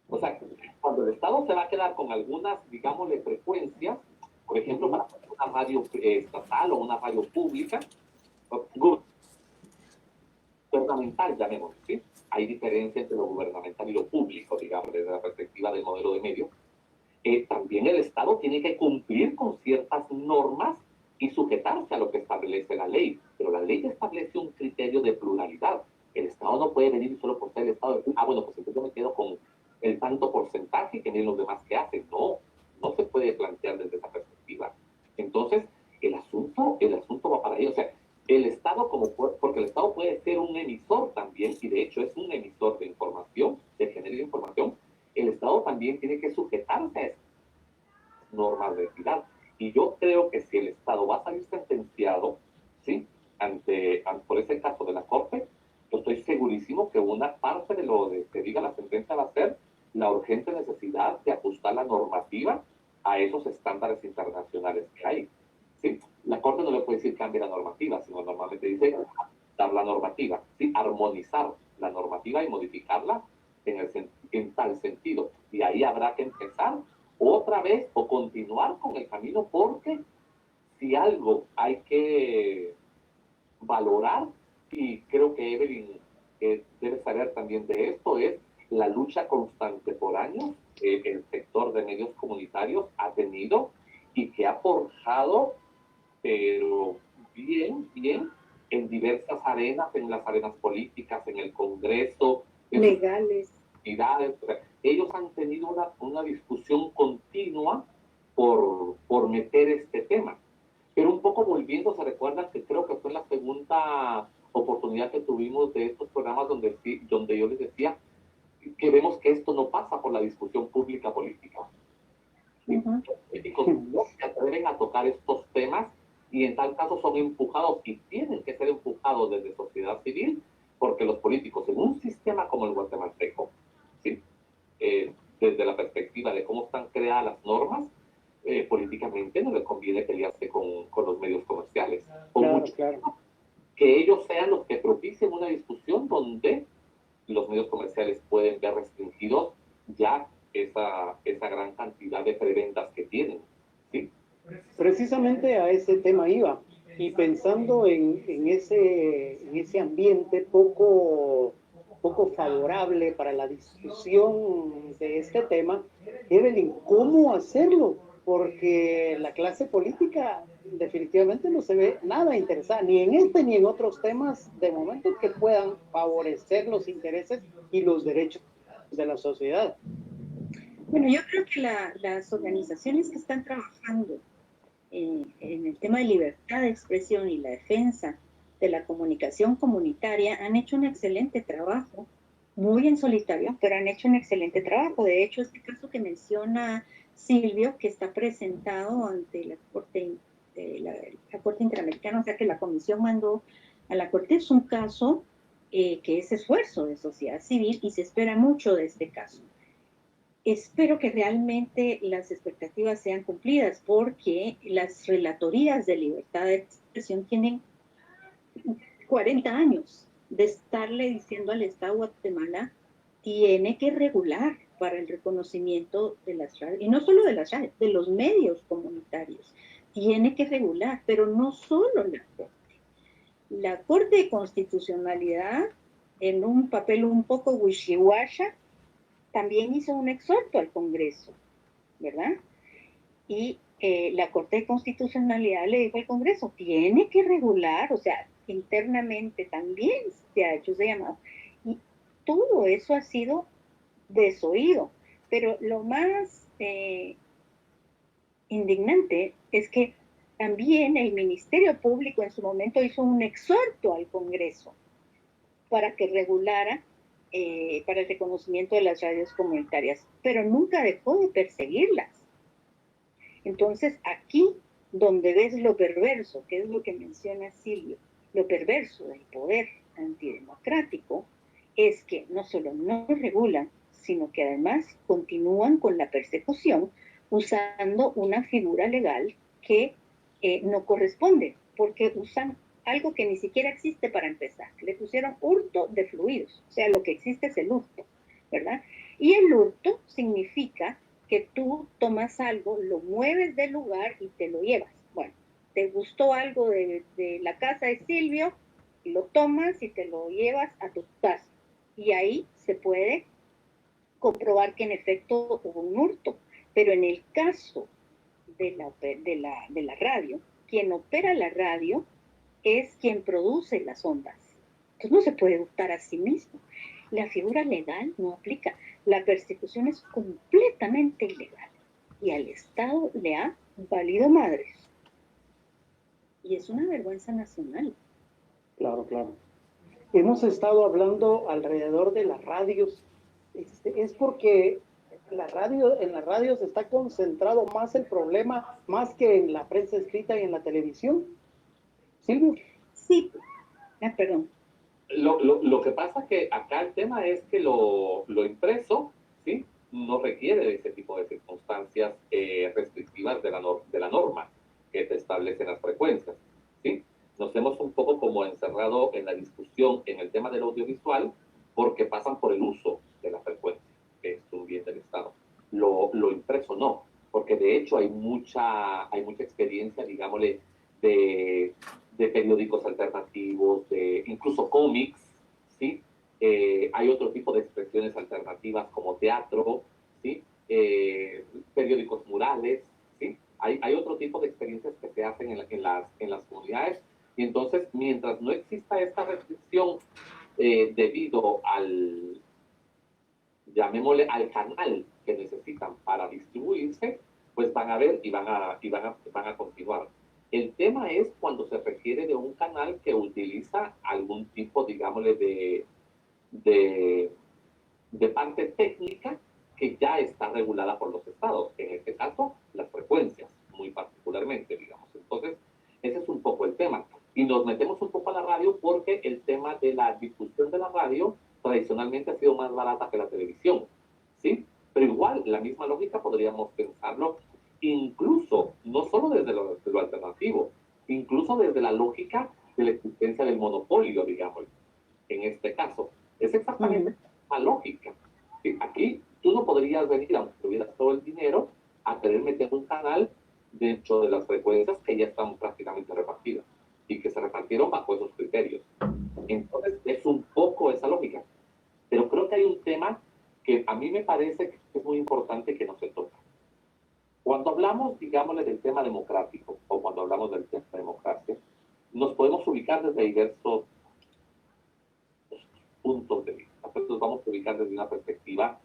O sea, cuando el Estado se va a quedar con algunas, digámosle, frecuencias, por ejemplo, para una radio estatal o una radio pública, gubernamental, llamémoslo, ¿sí? Hay diferencia entre lo gubernamental y lo público, digamos, desde la perspectiva del modelo de medio. También el Estado tiene que cumplir con ciertas normas y sujetarse a lo que establece la ley, pero la ley establece un criterio de pluralidad. El Estado no puede venir solo por ser el Estado de, bueno, pues entonces yo me quedo con el tanto porcentaje que miren los demás que hacen. No, no se puede plantear desde esa perspectiva. Entonces, el asunto va para ahí. O sea, el Estado, porque el Estado puede ser un emisor también, y de hecho es un emisor de información, de género de información, el Estado también tiene que sujetarse a esas normas de equidad. Y yo creo que si el Estado va a salir sentenciado, ¿sí?, por ese caso de la Corte, yo estoy segurísimo que una parte de lo que diga la sentencia va a ser la urgente necesidad de ajustar la normativa a esos estándares internacionales que hay. ¿Sí? La Corte no le puede decir cambie la normativa, sino normalmente dice dar la normativa, ¿sí?, armonizar la normativa y modificarla en tal sentido. Y ahí habrá que empezar otra vez o continuar con el camino, porque si algo hay que valorar, y creo que Evelyn debe saber también de esto, es la lucha constante por años el sector de medios comunitarios ha tenido y que ha forjado, pero bien, en diversas arenas, en las arenas políticas, en el Congreso, legales. Ellos han tenido una discusión continua por meter este tema. Pero un poco volviendo, se recuerda que creo que fue en la segunda oportunidad que tuvimos de estos programas donde yo les decía que vemos que esto no pasa por la discusión pública política. Los políticos no se atreven a tocar estos temas y en tal caso son empujados y tienen que ser empujados desde sociedad civil, porque los políticos en un sistema como el guatemalteco, ¿sí?, desde la perspectiva de cómo están creadas las normas, políticamente no les conviene pelearse con los medios comerciales. Claro. Que ellos sean los que propicien una discusión donde los medios comerciales pueden ver restringidos ya esa gran cantidad de preventas que tienen, ¿sí? Precisamente a ese tema iba, y pensando en ese ambiente poco favorable para la discusión de este tema, Evelyn, ¿cómo hacerlo? Porque la clase política definitivamente no se ve nada interesada, ni en este ni en otros temas de momento que puedan favorecer los intereses y los derechos de la sociedad. Bueno, yo creo que las organizaciones que están trabajando en el tema de libertad de expresión y la defensa de la comunicación comunitaria han hecho un excelente trabajo, muy en solitario, pero han hecho un excelente trabajo. De hecho, este caso que menciona Silvio, que está presentado ante la Corte la Corte Interamericana, o sea que la Comisión mandó a la Corte, es un caso que es esfuerzo de sociedad civil y se espera mucho de este caso. Espero que realmente las expectativas sean cumplidas porque las relatorías de libertad de expresión tienen 40 años de estarle diciendo al Estado de Guatemala tiene que regular para el reconocimiento de las radios, y no solo de las radios, de los medios comunitarios, tiene que regular, pero no solo la Corte. La Corte de Constitucionalidad, en un papel un poco wishy-washy, también hizo un exhorto al Congreso, ¿verdad? Y la Corte de Constitucionalidad le dijo al Congreso, tiene que regular, o sea, internamente también se ha hecho ese llamado. Y todo eso ha sido desoído. Pero lo más indignante es que también el Ministerio Público en su momento hizo un exhorto al Congreso para que regulara para el reconocimiento de las radios comunitarias, pero nunca dejó de perseguirlas. Entonces, aquí donde ves lo perverso, que es lo que menciona Silvio, lo perverso del poder antidemocrático, es que no solo no regulan, sino que además continúan con la persecución usando una figura legal que no corresponde, porque usan algo que ni siquiera existe para empezar. Le pusieron hurto de fluidos, o sea, lo que existe es el hurto, ¿verdad? Y el hurto significa que tú tomas algo, lo mueves del lugar y te lo llevas. Bueno, te gustó algo de la casa de Silvio, lo tomas y te lo llevas a tu casa. Y ahí se puede comprobar que en efecto hubo un hurto. Pero en el caso de la radio, quien opera la radio es quien produce las ondas. Entonces no se puede hurtar a sí mismo. La figura legal no aplica. La persecución es completamente ilegal. Y al Estado le ha valido madres. Y es una vergüenza nacional. Claro, claro. Hemos estado hablando alrededor de las radios. Es porque en las radios está concentrado más el problema, más que en la prensa escrita y en la televisión. Silvio. Sí, perdón. Lo que pasa que acá el tema es que lo impreso, ¿sí? No requiere de ese tipo de circunstancias restrictivas de la norma que te establecen las frecuencias, ¿sí? Nos hemos un poco como encerrado en la discusión en el tema del audiovisual porque pasan por el uso de la frecuencia, que es un bien del Estado. Lo impreso no, porque de hecho hay mucha experiencia, digámosle, de periódicos alternativos, de incluso cómics, ¿sí? Hay otro tipo de expresiones alternativas como teatro, ¿sí? Periódicos murales, ¿sí? Hay otro tipo de experiencias que se hacen en las comunidades, y entonces mientras no exista esta restricción debido llamémosle al canal que necesitan para distribuirse, pues van a ver y van a continuar. El tema es cuando se requiere de un canal que utiliza algún tipo, digámosle, de parte técnica que ya está regulada por los estados, en este caso las frecuencias, muy particularmente, digamos. Entonces, ese es un poco el tema. Y nos metemos un poco a la radio porque el tema de la difusión de la radio tradicionalmente ha sido más barata que la televisión, ¿sí? Pero igual, la misma lógica podríamos pensarlo incluso, no solo desde lo alternativo, incluso desde la lógica de la existencia del monopolio, digamos, en este caso. Es exactamente la lógica. ¿Sí? Aquí tú no podrías venir, aunque tuvieras todo el dinero, a querer meter un canal dentro de las frecuencias que ya están prácticamente repartidas y que se repartieron bajo esos criterios. Entonces, es un poco esa lógica. Pero creo que hay un tema que a mí me parece que es muy importante que no se toca. Cuando hablamos, digámosle, del tema democrático, o cuando hablamos del tema de democracia, nos podemos ubicar desde diversos puntos de vista. Pues nos vamos a ubicar desde una perspectiva,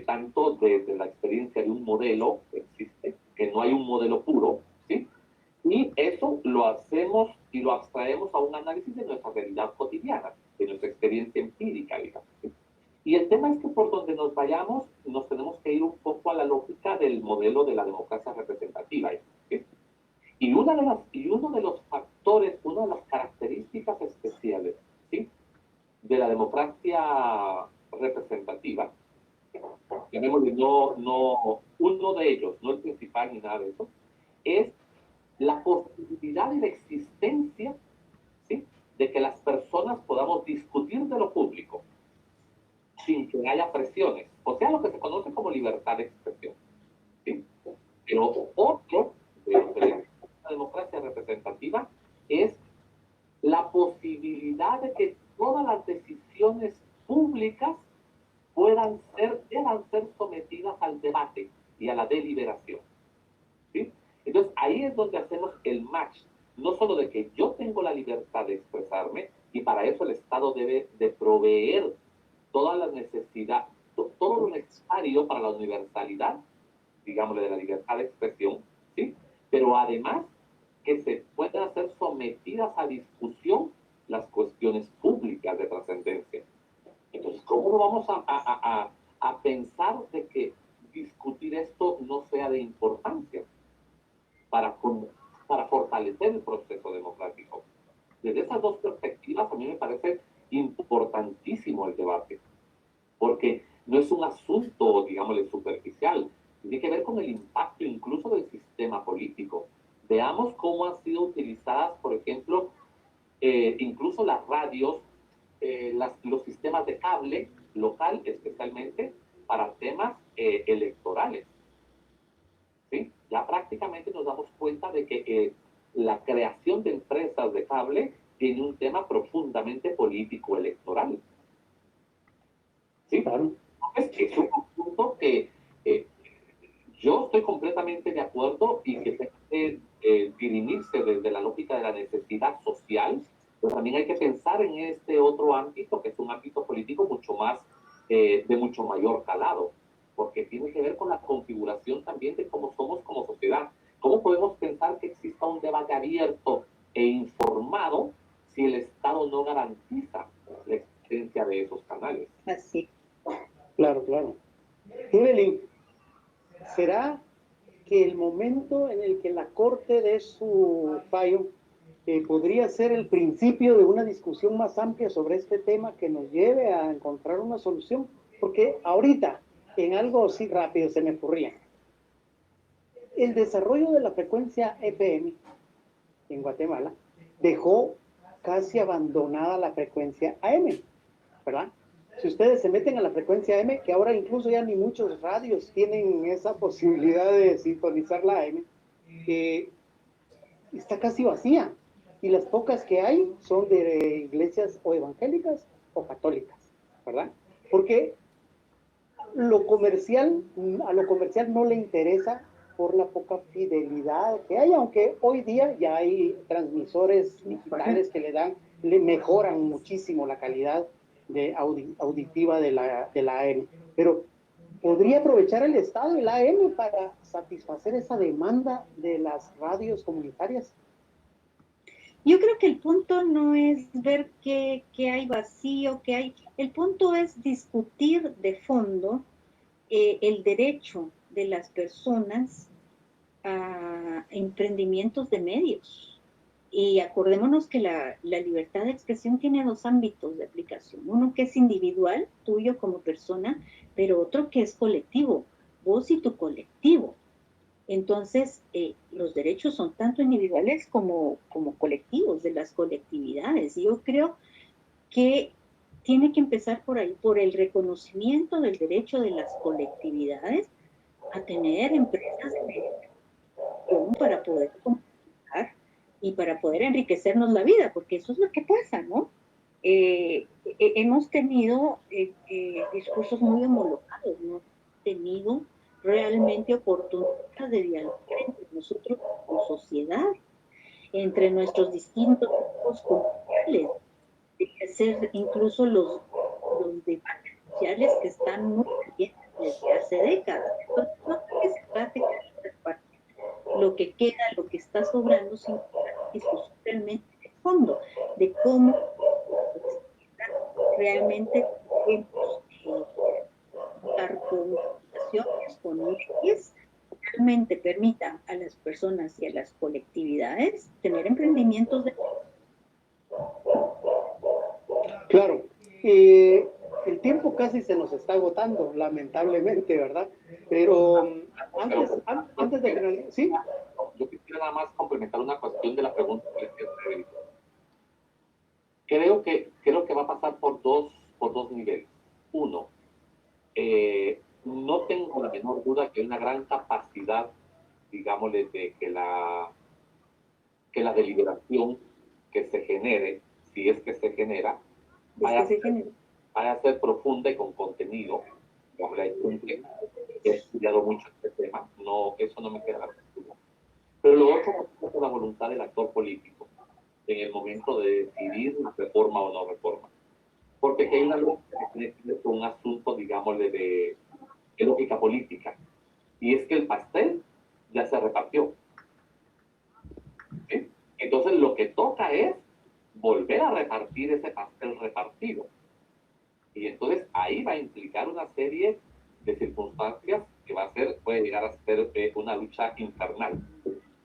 tanto desde la experiencia de un modelo que existe, que no hay un modelo puro, ¿sí? Y eso lo hacemos y lo abstraemos a un análisis de nuestra realidad cotidiana, de nuestra experiencia empírica, digamos, ¿sí? Y el tema es que por donde nos vayamos, nos tenemos que ir un poco a la lógica del modelo de la democracia representativa, ¿sí? Y una uno de los factores, una de las características especiales, ¿sí?, de la democracia representativa, llamémosle, uno de ellos, no el principal ni nada de eso, es la posibilidad y la existencia, ¿sí?, de que las personas podamos discutir de lo público sin que haya presiones, o sea, lo que se conoce como libertad de expresión, ¿sí? Pero otro de la democracia representativa es la posibilidad de que todas las decisiones públicas deban ser sometidas al debate y a la deliberación, ¿sí? Entonces, ahí es donde hacemos el match, no solo de que yo tengo la libertad de expresarme, y para eso el Estado debe de proveer todas las necesidades, todo lo necesario para la universalidad, digámosle, de la libertad de expresión, ¿sí? Pero además que se puedan hacer sometidas a discusión las cuestiones públicas de trascendencia. Entonces, ¿cómo no vamos a pensar de que discutir esto no sea de importancia para fortalecer el proceso democrático? Desde esas dos perspectivas, a mí me parece importantísimo el debate, porque no es un asunto, digámosle, superficial, tiene que ver con el impacto incluso del sistema político. Veamos cómo han sido utilizadas, por ejemplo, incluso las radios, los sistemas de cable local, especialmente para temas electorales, ¿sí? Ya prácticamente nos damos cuenta de que la creación de empresas de cable tiene un tema profundamente político electoral. ¿Sí? Claro. Entonces, es un asunto que yo estoy completamente de acuerdo y que tiene que dirimirse desde la lógica de la necesidad social, pero también hay que pensar en este otro ámbito, que es un ámbito político mucho más, de mucho mayor calado, porque tiene que ver con la configuración también de cómo somos como sociedad. ¿Cómo podemos pensar que exista un debate abierto e informado si el Estado no garantiza la existencia de esos canales? Así. Claro, claro. Evelyn, ¿será que el momento en el que la Corte dé su fallo podría ser el principio de una discusión más amplia sobre este tema que nos lleve a encontrar una solución? Porque ahorita, en algo así rápido se me ocurría, el desarrollo de la frecuencia EPM en Guatemala dejó casi abandonada la frecuencia AM, ¿verdad? Si ustedes se meten a la frecuencia AM, que ahora incluso ya ni muchos radios tienen esa posibilidad de sintonizar la AM, está casi vacía. Y las pocas que hay son de iglesias o evangélicas o católicas, ¿verdad? Porque a lo comercial no le interesa por la poca fidelidad que hay, aunque hoy día ya hay transmisores digitales que le mejoran muchísimo la calidad auditiva de la AM. Pero ¿podría aprovechar el Estado, el AM, para satisfacer esa demanda de las radios comunitarias? Yo creo que el punto no es ver qué hay vacío, qué hay. El punto es discutir de fondo el derecho de las personas a emprendimientos de medios. Y acordémonos que la libertad de expresión tiene dos ámbitos de aplicación. Uno que es individual, tuyo como persona, pero otro que es colectivo, vos y tu colectivo. Entonces, los derechos son tanto individuales como colectivos, de las colectividades. Y yo creo que tiene que empezar por ahí, por el reconocimiento del derecho de las colectividades a tener empresas para poder comunicar y para poder enriquecernos la vida, porque eso es lo que pasa, ¿no? Hemos tenido discursos muy homologados, no hemos tenido realmente oportunidad de dialogar entre nosotros como sociedad, entre nuestros distintos grupos culturales, de hacer incluso los debates sociales que están muy calientes desde hace décadas. Entonces, no creo que se trate de lo que queda, lo que está sobrando, sino discusión realmente de fondo, de cómo realmente podemos dar con situaciones, con leyes, realmente permita a las personas y a las colectividades tener emprendimientos de... Claro, el tiempo casi se nos está agotando, lamentablemente, ¿verdad? Pero antes de finalizar, ¿sí? Yo quisiera nada más complementar una cuestión de la pregunta que le hacía. Creo que va a pasar por dos niveles. Uno, no tengo la menor duda que hay una gran capacidad, digámosle, de que la deliberación que se genere, si es que se genera, vaya a ser profunda y con contenido. Hay gente que ha estudiado mucho este tema, no, eso no me queda la duda. Pero lo otro es la voluntad del actor político en el momento de decidir una reforma o no reforma. Porque hay una lógica que tiene que ver con un asunto, digámosle, de lógica política. Y es que el pastel ya se repartió. ¿Sí? Entonces lo que toca es volver a repartir ese pastel repartido. Y entonces ahí va a implicar una serie de circunstancias que puede llegar a ser una lucha infernal.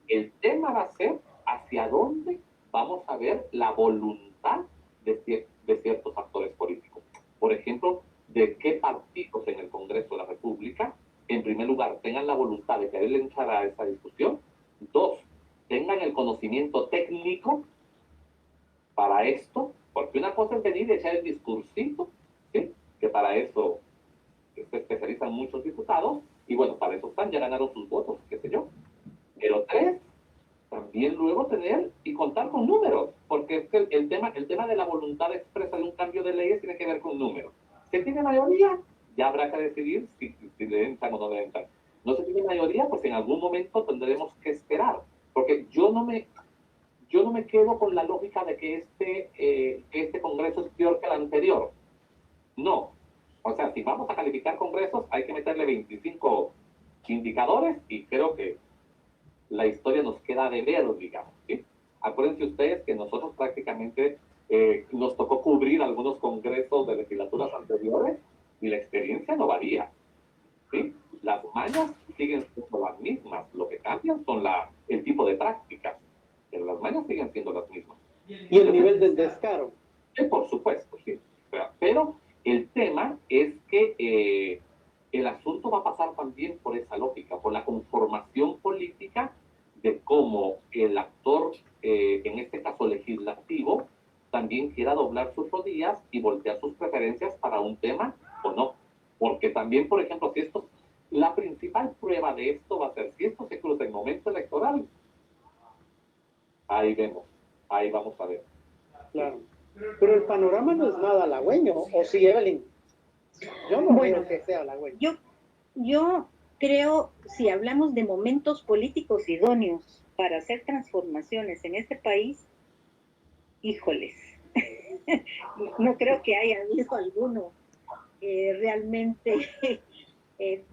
El tema va a ser hacia dónde vamos a ver la voluntad de ciertos actores políticos. Por ejemplo, de qué partidos en el Congreso de la República, en primer lugar, tengan la voluntad de querer entrar a esa discusión. Dos, tengan el conocimiento técnico para esto, porque una cosa es venir y echar el discursito, ¿sí? Que para eso se especializan muchos diputados, y bueno, para eso están, ya ganaron sus votos, qué sé yo. Pero tres, también luego tener y contar con números, porque es que el tema de la voluntad expresa de un cambio de leyes tiene que ver con números. Si tiene mayoría, ya habrá que decidir si le entran o no le entran. No se tiene mayoría, pues en algún momento tendremos que esperar, porque yo no me quedo con la lógica de que este Congreso es peor que el anterior. No. O sea, si vamos a calificar congresos, hay que meterle 25 indicadores y creo que la historia nos queda de ver, digamos, ¿sí? Acuérdense ustedes que nosotros prácticamente nos tocó cubrir algunos congresos de legislaturas anteriores y la experiencia no varía, ¿sí? Las mañas siguen siendo las mismas, lo que cambian son el tipo de prácticas, pero las mañas siguen siendo las mismas. Y el nivel del descaro. Por supuesto, sí. Pero el tema es que el asunto va a pasar también por esa lógica, por la conformación política de cómo el actor, en este caso legislativo, también quiera doblar sus rodillas y voltear sus preferencias para un tema o no. Porque también, por ejemplo, la principal prueba de esto va a ser si esto se cruza en momento electoral, ahí vemos, ahí vamos a ver. Claro. Pero el panorama no es nada halagüeño, ¿o sí, Evelyn? Yo no creo que sea halagüeño. Yo creo, si hablamos de momentos políticos idóneos para hacer transformaciones en este país, híjoles, no creo que haya habido alguno realmente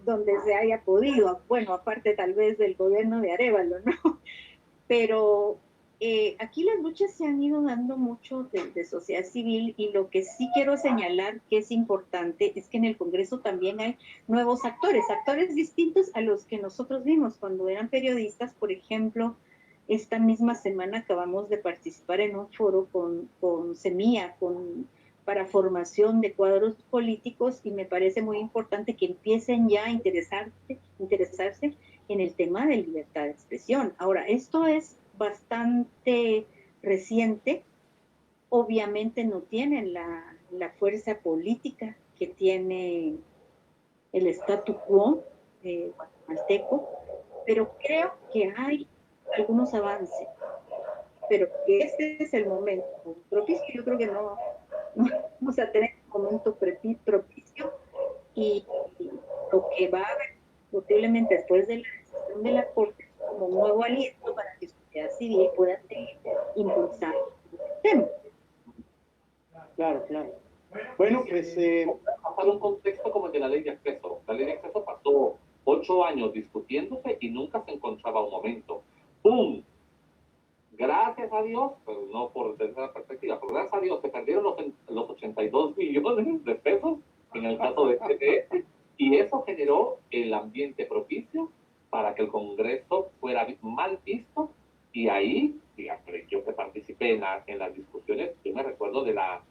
donde se haya podido, bueno, aparte tal vez del gobierno de Arévalo, ¿no? Pero aquí las luchas se han ido dando mucho de sociedad civil, y lo que sí quiero señalar que es importante es que en el Congreso también hay nuevos actores distintos a los que nosotros vimos cuando eran periodistas. Por ejemplo, esta misma semana acabamos de participar en un foro con Semilla, para formación de cuadros políticos, y me parece muy importante que empiecen ya a interesarse en el tema de libertad de expresión. Ahora, esto es bastante reciente, obviamente no tienen la fuerza política que tiene el statu quo guatemalteco, pero creo que hay algunos avances, pero que este es el momento propicio. Yo creo que no vamos a tener un momento propicio, y lo que va a haber posiblemente después de la decisión de la Corte como un nuevo aliento para que la sociedad civil pueda seguir impulsando el tema. Claro. Bueno, pues... pasar un contexto como el de la ley de acceso. La ley de acceso pasó 8 años discutiéndose y nunca se encontraba un momento. ¡Pum! Gracias a Dios, pero no por desde esa perspectiva, pero gracias a Dios se perdieron los 82 millones de pesos en el caso de CTE, y eso generó el ambiente propicio para que el Congreso fuera mal visto, y ahí, digamos, yo que participé en las discusiones, yo me recuerdo de la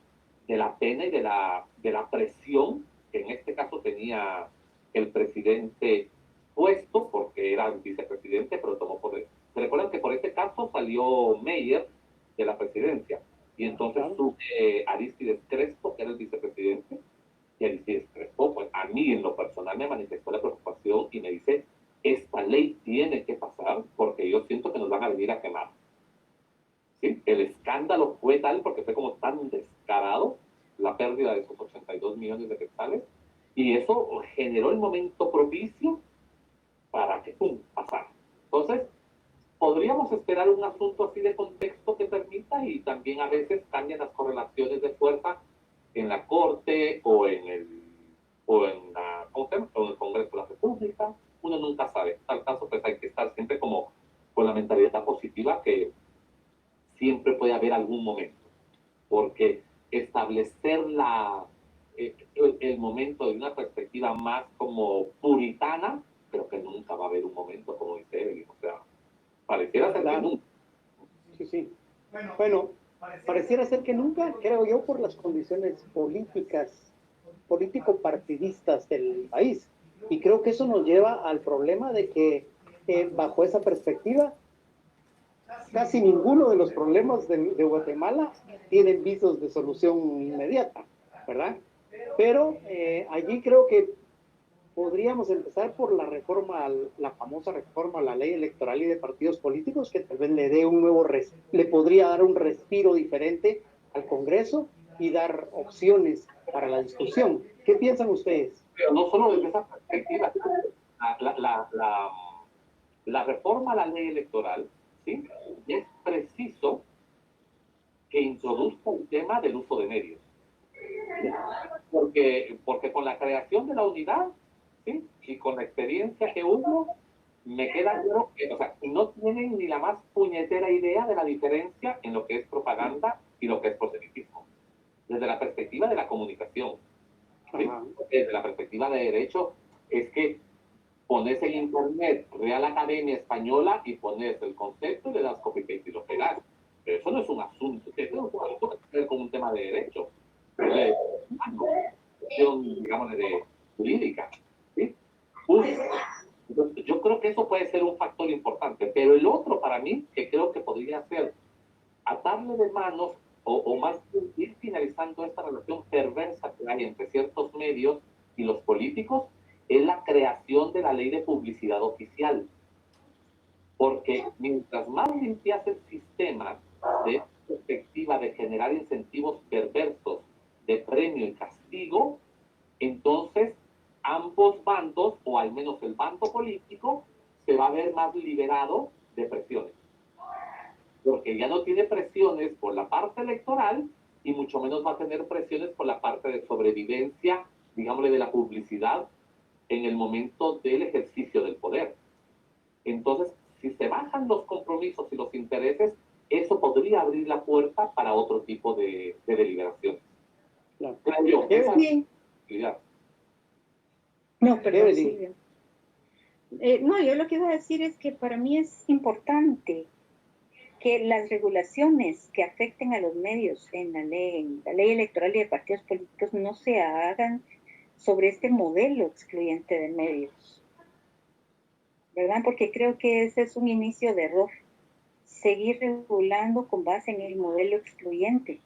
pena y de la presión que en este caso tenía el presidente puesto, porque era el vicepresidente, pero tomó poder. ¿Se recuerdan que por este caso salió Meyer de la presidencia? Y entonces Arístides Crespo, que era el vicepresidente, y Arístides Crespo, pues a mí en lo personal me manifestó la preocupación y me dice, esta ley tiene que pasar porque yo siento que nos van a venir a quemar. ¿Sí? El escándalo fue tal, porque fue como tan descarado la pérdida de esos 82 millones de quetzales, y eso generó el momento propicio para que ¡pum! Pasara. Entonces, podríamos esperar un asunto así de contexto que permita, y también a veces cambian las correlaciones de fuerza en la Corte o en el Congreso de la República. Uno nunca sabe. En tal caso, pues hay que estar siempre como con la mentalidad positiva, que siempre puede haber algún momento, porque establecer el momento de una perspectiva más como puritana, creo que nunca va a haber un momento, como dice Evelyn, o sea, pareciera ser que nunca. Sí, sí. Bueno, pareciera ser que nunca, creo yo, por las condiciones político-partidistas del país. Y creo que eso nos lleva al problema de que bajo esa perspectiva, casi ninguno de los problemas de Guatemala tienen visos de solución inmediata, ¿verdad? Pero allí creo que podríamos empezar por la reforma, la famosa reforma a la ley electoral y de partidos políticos, que tal vez le podría dar un respiro diferente al Congreso y dar opciones para la discusión. ¿Qué piensan ustedes? Pero no solo desde esa perspectiva, la reforma a la ley electoral, ¿sí? Es preciso que introduzca el tema del uso de medios. Porque con la creación de la unidad, ¿sí? Y con la experiencia que hubo, me queda claro que, o sea, no tienen ni la más puñetera idea de la diferencia en lo que es propaganda y lo que es proselitismo. Desde la perspectiva de la comunicación, ¿sí? Desde la perspectiva de derecho, es que pones en internet Real Academia Española y pones el concepto y le das copy-paste y lo pegas. Pero eso no es un asunto, eso no es un asunto que tiene que ver con un tema de derecho, digamos, de jurídica. ¿Sí? Yo creo que eso puede ser un factor importante, pero el otro para mí, que creo que podría ser atarle de manos o más ir finalizando esta relación perversa que hay entre ciertos medios y los políticos, es la creación de la ley de publicidad oficial. Porque mientras más limpias el sistema de perspectiva de generar incentivos perversos de premio y castigo, entonces ambos bandos, o al menos el bando político, se va a ver más liberado de presiones. Porque ya no tiene presiones por la parte electoral y mucho menos va a tener presiones por la parte de sobrevivencia, digámosle, de la publicidad en el momento del ejercicio del poder. Entonces, si se bajan los compromisos y los intereses, eso podría abrir la puerta para otro tipo de deliberaciones. Claro. Creo yo. Sí. No, perdón, sí. No, yo lo que iba a decir es que para mí es importante que las regulaciones que afecten a los medios en la ley electoral y de partidos políticos no se hagan sobre este modelo excluyente de medios, ¿verdad? Porque creo que ese es un inicio de error, seguir regulando con base en el modelo excluyente.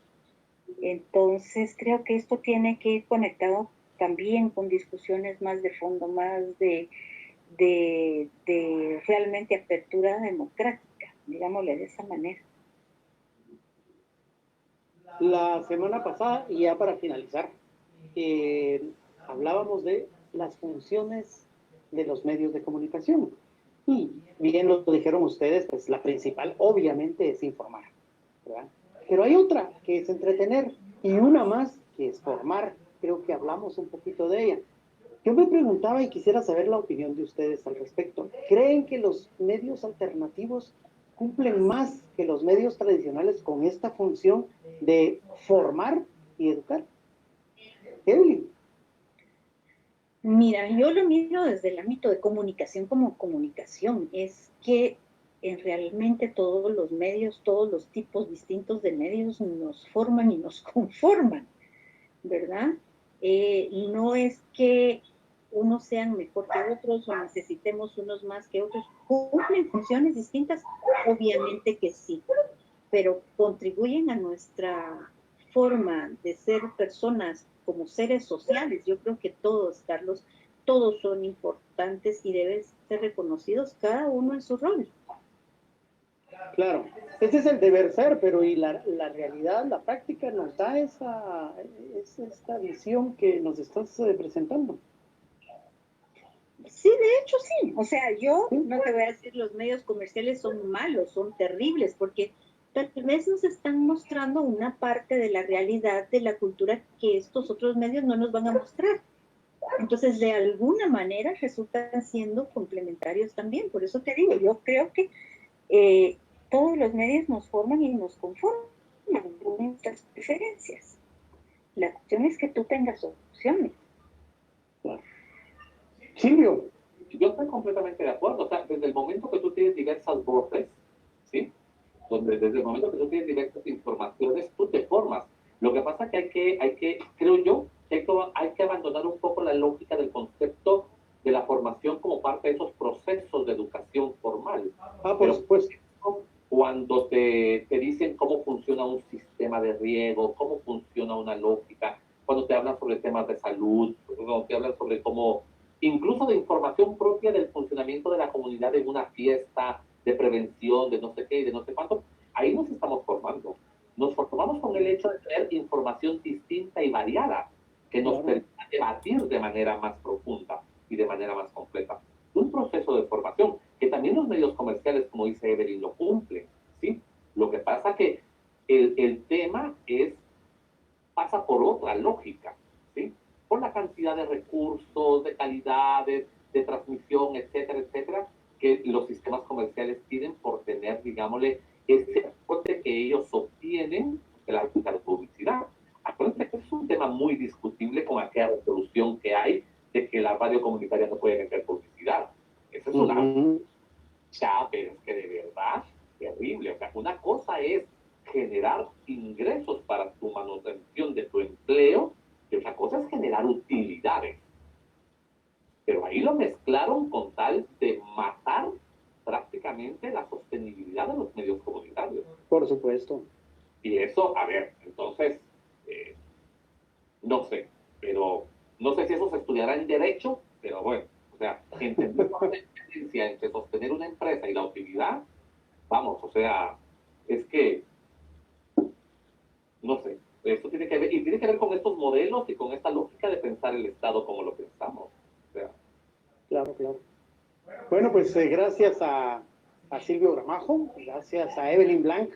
Entonces creo que esto tiene que ir conectado también con discusiones más de fondo, más de realmente apertura democrática, digámosle de esa manera. La semana pasada, y ya para finalizar, hablábamos de las funciones de los medios de comunicación. Y bien lo dijeron ustedes, pues la principal obviamente es informar, ¿verdad? Pero hay otra que es entretener y una más que es formar. Creo que hablamos un poquito de ella. Yo me preguntaba y quisiera saber la opinión de ustedes al respecto. ¿Creen que los medios alternativos cumplen más que los medios tradicionales con esta función de formar y educar? Evelyn. Mira, yo lo miro desde el ámbito de comunicación como comunicación. Es que realmente todos los medios, todos los tipos distintos de medios nos forman y nos conforman, ¿verdad? No es que unos sean mejor que otros o necesitemos unos más que otros. ¿Cumplen funciones distintas? Obviamente que sí, pero contribuyen a nuestra forma de ser personas como seres sociales. Yo creo que todos, Carlos, todos son importantes y deben ser reconocidos cada uno en su rol. Claro, ese es el deber ser, pero y la realidad, la práctica nos da esta visión que nos estás presentando. Sí, de hecho sí. O sea, yo no te voy a decir los medios comerciales son malos, son terribles, porque tal vez nos están mostrando una parte de la realidad de la cultura que estos otros medios no nos van a mostrar. Entonces, de alguna manera resultan siendo complementarios también. Por eso te digo, yo creo que todos los medios nos forman y nos conforman con nuestras preferencias. La cuestión es que tú tengas opciones. Silvio. Yo estoy completamente de acuerdo. O sea, desde el momento que tú tienes diversas voces, ¿sí? Desde el momento que tú tienes diversas informaciones, tú te formas. Lo que pasa es que hay que, creo yo, que hay que abandonar un poco la lógica del concepto de la formación como parte de esos procesos de educación formal. Por supuesto. Cuando te dicen cómo funciona un sistema de riego, cómo funciona una lógica, cuando te hablan sobre temas de salud, cuando te hablan sobre cómo, incluso de información propia del funcionamiento de la comunidad en una fiesta, de prevención, de no sé qué y de no sé cuánto, ahí nos estamos formando. Nos formamos con el hecho de tener información distinta y variada, que nos permita debatir de manera más profunda y de manera más completa. Un proceso de formación que también los medios comerciales, como dice Evelyn, lo cumplen, ¿sí? Lo que pasa que el tema pasa por otra lógica, ¿sí? Por la cantidad de recursos, de calidades, de transmisión, etcétera, etcétera, que los sistemas comerciales tienen por tener, digámosle, ese aporte que ellos obtienen de la publicidad. Acuérdense que es un tema muy discutible con aquella resolución que hay de que la radio comunitaria no puede vender publicidad. Eso es una... Ya, pero es que de verdad, terrible. O sea, una cosa es generar ingresos para tu manutención de tu empleo y otra cosa es generar utilidades. Pero ahí lo mezclaron con tal de matar prácticamente la sostenibilidad de los medios comunitarios. Por supuesto. Y eso, a ver, entonces, no sé, pero no sé si eso se estudiará en derecho, pero bueno, o sea, entender la diferencia entre sostener una empresa y la utilidad, vamos, o sea, es que, no sé, esto tiene que ver, y tiene que ver con estos modelos y con esta lógica de pensar el Estado como lo pensamos. O sea. Claro, claro. Bueno, pues gracias a Silvio Gramajo, gracias a Evelyn Blanc,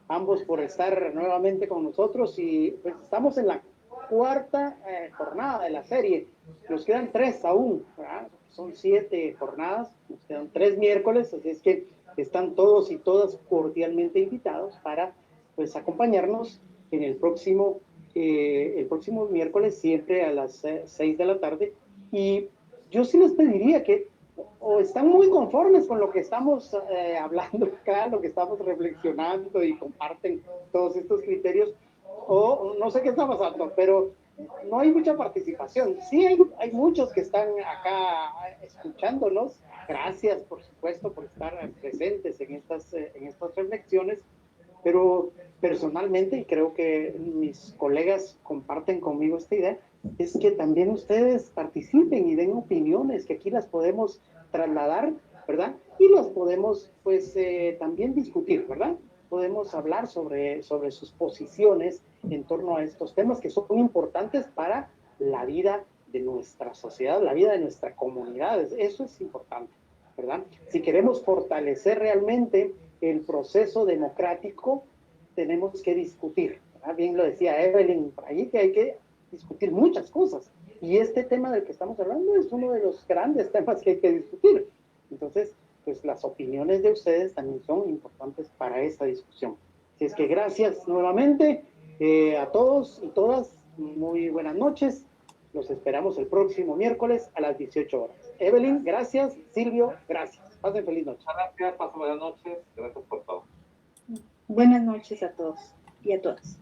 ambos por estar nuevamente con nosotros y pues estamos en la cuarta jornada de la serie. Nos quedan 3 aún, ¿verdad? Son 7 jornadas, nos quedan 3 miércoles, así es que están todos y todas cordialmente invitados para pues acompañarnos en el próximo miércoles, siempre a las 6 de la tarde. Y yo sí les pediría que o están muy conformes con lo que estamos hablando acá, lo que estamos reflexionando y comparten todos estos criterios, o no sé qué está pasando, pero no hay mucha participación. Sí hay muchos que están acá escuchándonos. Gracias, por supuesto, por estar presentes en estas reflexiones, pero personalmente, y creo que mis colegas comparten conmigo esta idea, es que también ustedes participen y den opiniones, que aquí las podemos trasladar, ¿verdad? Y las podemos, pues, también discutir, ¿verdad? Podemos hablar sobre sus posiciones en torno a estos temas que son importantes para la vida de nuestra sociedad, la vida de nuestra comunidad. Eso es importante, ¿verdad? Si queremos fortalecer realmente el proceso democrático, tenemos que discutir, ¿verdad? Bien lo decía Evelyn por ahí, que hay que discutir muchas cosas. Y este tema del que estamos hablando es uno de los grandes temas que hay que discutir. Entonces, pues las opiniones de ustedes también son importantes para esta discusión. Así es que gracias nuevamente a todos y todas. Muy buenas noches Los esperamos el próximo miércoles a las 18 horas. Evelyn, gracias. Silvio, gracias. Pasen feliz noche. Muchas gracias, pasen buenas noches. Gracias por todo. Buenas noches a todos y a todas.